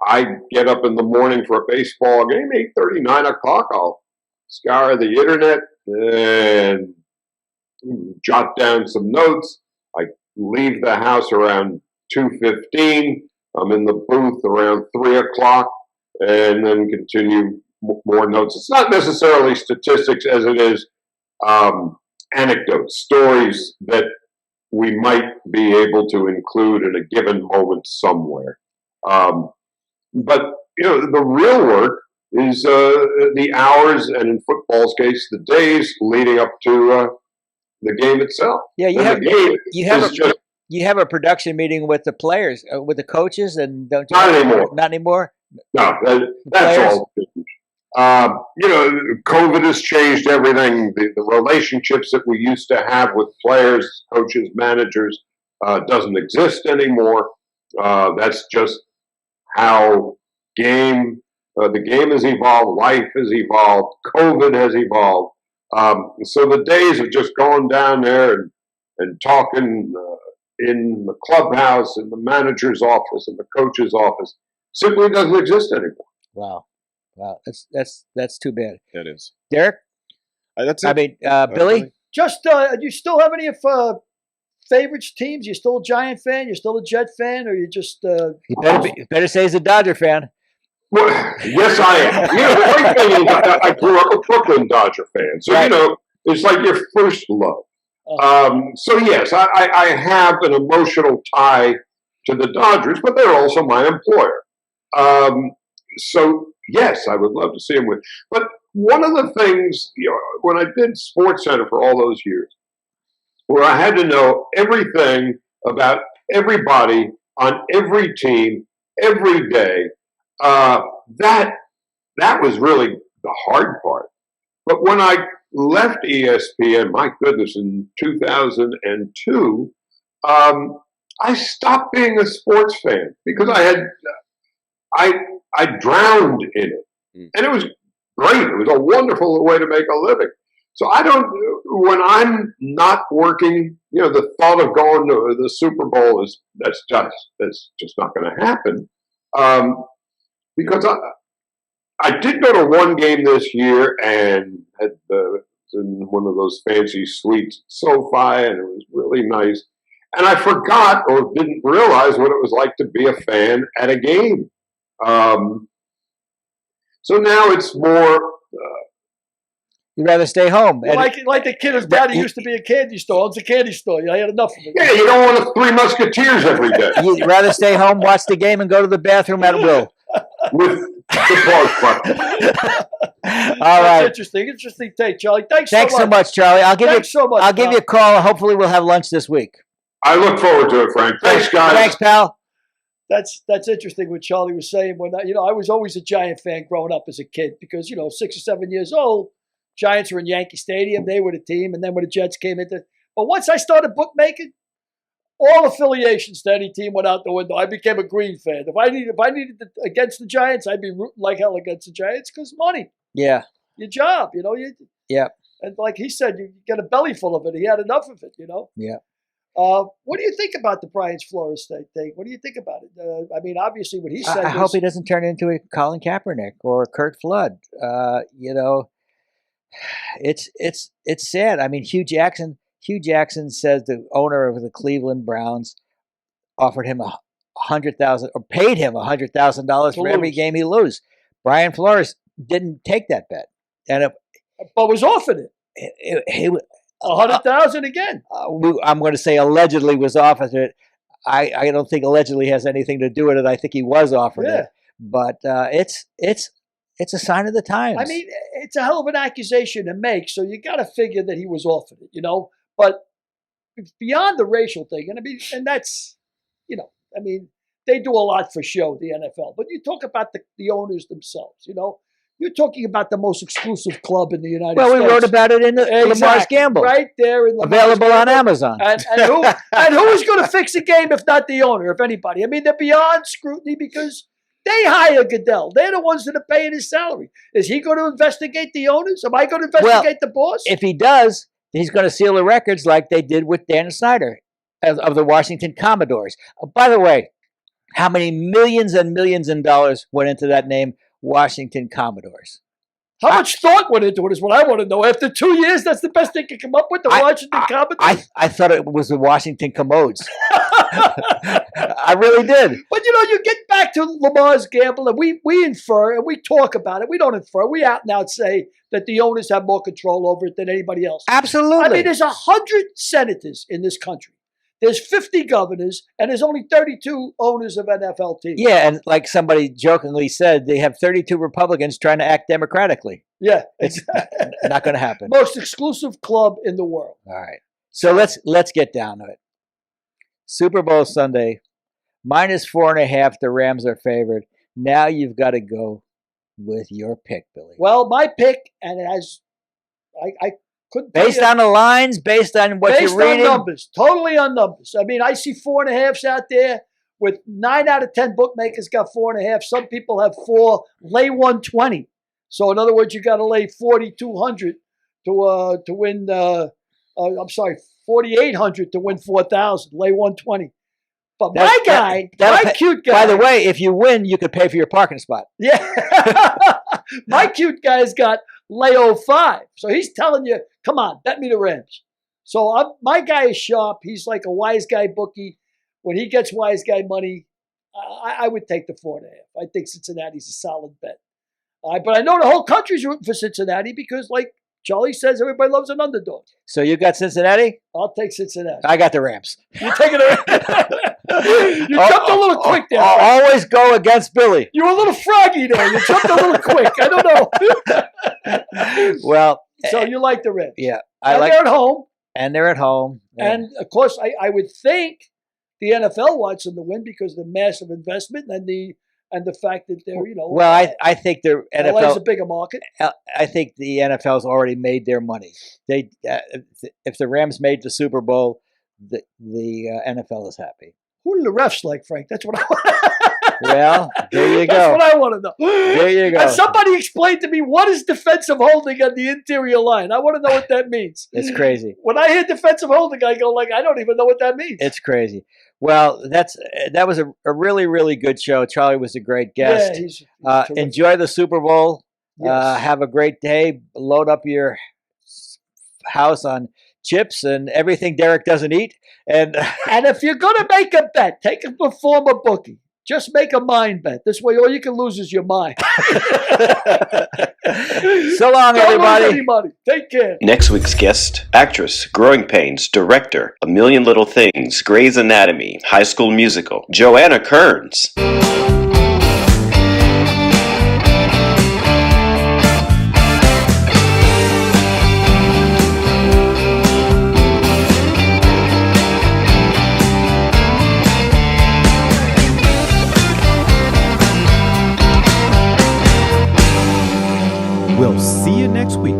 I get up in the morning for a baseball game, 8:30, 9 o'clock. I'll scour the internet and jot down some notes. I leave the house around 2:15. I'm in the booth around 3 o'clock and then continue more notes. It's not necessarily statistics as it is anecdotes, stories that we might be able to include in a given moment somewhere. But, the real work is the hours, and in football's case, the days leading up to the game itself. Yeah, you have a production meeting with the players, with the coaches, and don't you? Not anymore. Not anymore. No, that's all. COVID has changed everything. The relationships that we used to have with players, coaches, managers doesn't exist anymore. That's just how the game has evolved. Life has evolved. COVID has evolved. So the days of just going down there and talking in the clubhouse, in the manager's office, in the coach's office, simply doesn't exist anymore. Wow, that's too bad. It is. Derek? That's it. Billy? Just, do you still have any of favorites teams? You still a Giant fan? You still a Jet fan? Or you just... You better say he's a Dodger fan. Well, yes, I am. The great thing is I grew up a Brooklyn Dodger fan. So, Right. It's like your first love. So, yes, I have an emotional tie to the Dodgers, but they're also my employer. So, yes, I would love to see him win. But one of the things, when I did SportsCenter for all those years, where I had to know everything about everybody on every team every day, that was really the hard part. But when I left ESPN, my goodness, in 2002, I stopped being a sports fan because I drowned in it. And it was great. It was a wonderful way to make a living. So when I'm not working, the thought of going to the Super Bowl that's just not going to happen. Because I did go to one game this year and had in one of those fancy suites SoFi, and it was really nice. And I forgot or didn't realize what it was like to be a fan at a game. So now it's more. You'd rather stay home. Like the kid whose daddy used to be a candy store. It's a candy store. I had enough of it. Yeah, you don't want Three Musketeers every day. You'd rather stay home, watch the game, and go to the bathroom at will. With the pause button. All right. Interesting take, Charlie. Thanks so much, Charlie. I'll give you a call. Hopefully, we'll have lunch this week. I look forward to it, Frank. Thanks, guys. Thanks, pal. That's interesting what Charlie was saying. When I was always a Giant fan growing up as a kid because 6 or 7 years old, Giants were in Yankee Stadium. They were the team, and then when the Jets came into, but once I started bookmaking, all affiliations to any team went out the window. I became a Green fan. If I needed against the Giants, I'd be rooting like hell against the Giants because money. Yeah. Your job, Yeah. And like he said, you get a belly full of it. He had enough of it, Yeah. What do you think about the Brian Flores thing? What do you think about it? Obviously, what he said. I hope he doesn't turn into a Colin Kaepernick or Kurt Flood. It's sad. Hugh Jackson says the owner of the Cleveland Browns offered him $100,000 or paid him $100,000 for every game he lose. Brian Flores didn't take that bet, but was offered it. He 100,000 again. I'm going to say allegedly was offered it. I don't think allegedly has anything to do with it. I think he was offered it, but it's a sign of the times. It's a hell of an accusation to make. So you got to figure that he was offered it, But it's beyond the racial thing, and that's, they do a lot for show, the NFL. But you talk about the owners themselves, You're talking about the most exclusive club in the United States. Well, we wrote about it in Lamar's Gamble. Right there in available on Amazon. And who is going to fix a game if not the owner, if anybody? They're beyond scrutiny because they hire Goodell. They're the ones that are paying his salary. Is he going to investigate the owners? Am I going to investigate the boss? If he does, he's going to seal the records like they did with Dan Snyder of the Washington Commodores. By the way, how many millions and millions of dollars went into that name, Washington Commodores? How much thought went into it is what I want to know. After 2 years, that's the best they could come up with, the Washington Commodores? I thought it was the Washington Commodes. I really did. But, you get back to Lamar's gamble, and we infer, and we talk about it. We don't infer. We out and out say that the owners have more control over it than anybody else. Absolutely. I mean, there's 100 senators in this country. There's 50 governors, and there's only 32 owners of NFL teams. Yeah, and like somebody jokingly said, they have 32 Republicans trying to act democratically. Yeah. It's not going to happen. Most exclusive club in the world. All right. So let's get down to it. Super Bowl Sunday, -4.5. The Rams are favored. Now you've got to go with your pick, Billy. Well, my pick, and it has, I couldn't tell Based you- on the lines, based on what you're reading. Based on numbers, totally on numbers. I mean, I see 4.5s out there with 9 out of 10 bookmakers got 4.5. Some people have 4. Lay 120. So in other words, you got to lay 4,200 to win. I'm sorry, 4,800 to win 4,000. Lay 120. But my cute guy. By the way, if you win, you could pay for your parking spot. Yeah. My cute guy's got lay 05. So he's telling you, come on, bet me the Rams. So my guy is sharp. He's like a wise guy bookie. When he gets wise guy money, I would take the 4.5. I think Cincinnati's a solid bet. But I know the whole country's rooting for Cincinnati because, like Charlie says, everybody loves an underdog. So you got Cincinnati? I'll take Cincinnati. I got the Rams. You're taking it. You jumped a little quick there. I'll always go against Billy. You were a little froggy there. You jumped a little quick. I don't know. Well, so you like the Reds? Yeah, They're at home. And they're at home. And of course, I would think the NFL wants them to win because of the massive investment and the fact that they're Well, I think the NFL LA is a bigger market. I think the NFL's already made their money. They if the Rams made the Super Bowl, the NFL is happy. Who do the refs like, Frank? That's what I want. Well, there you go. That's what I want to know. There you go. And somebody explain to me what is defensive holding on the interior line. I want to know what that means. It's crazy. When I hear defensive holding, I go I don't even know what that means. It's crazy. Well, that was a really, really good show. Charlie was a great guest. Yeah, he's enjoy the Super Bowl. Yes. Have a great day. Load up your house on chips and everything Derek doesn't eat. And if you're going to make a bet, take it before a bookie. Just make a mind bet. This way, all you can lose is your mind. So long, Don't everybody. lose any money. Take care. Next week's guest, actress, Growing Pains, director, A Million Little Things, Grey's Anatomy, High School Musical, Joanna Kearns. We'll see you next week.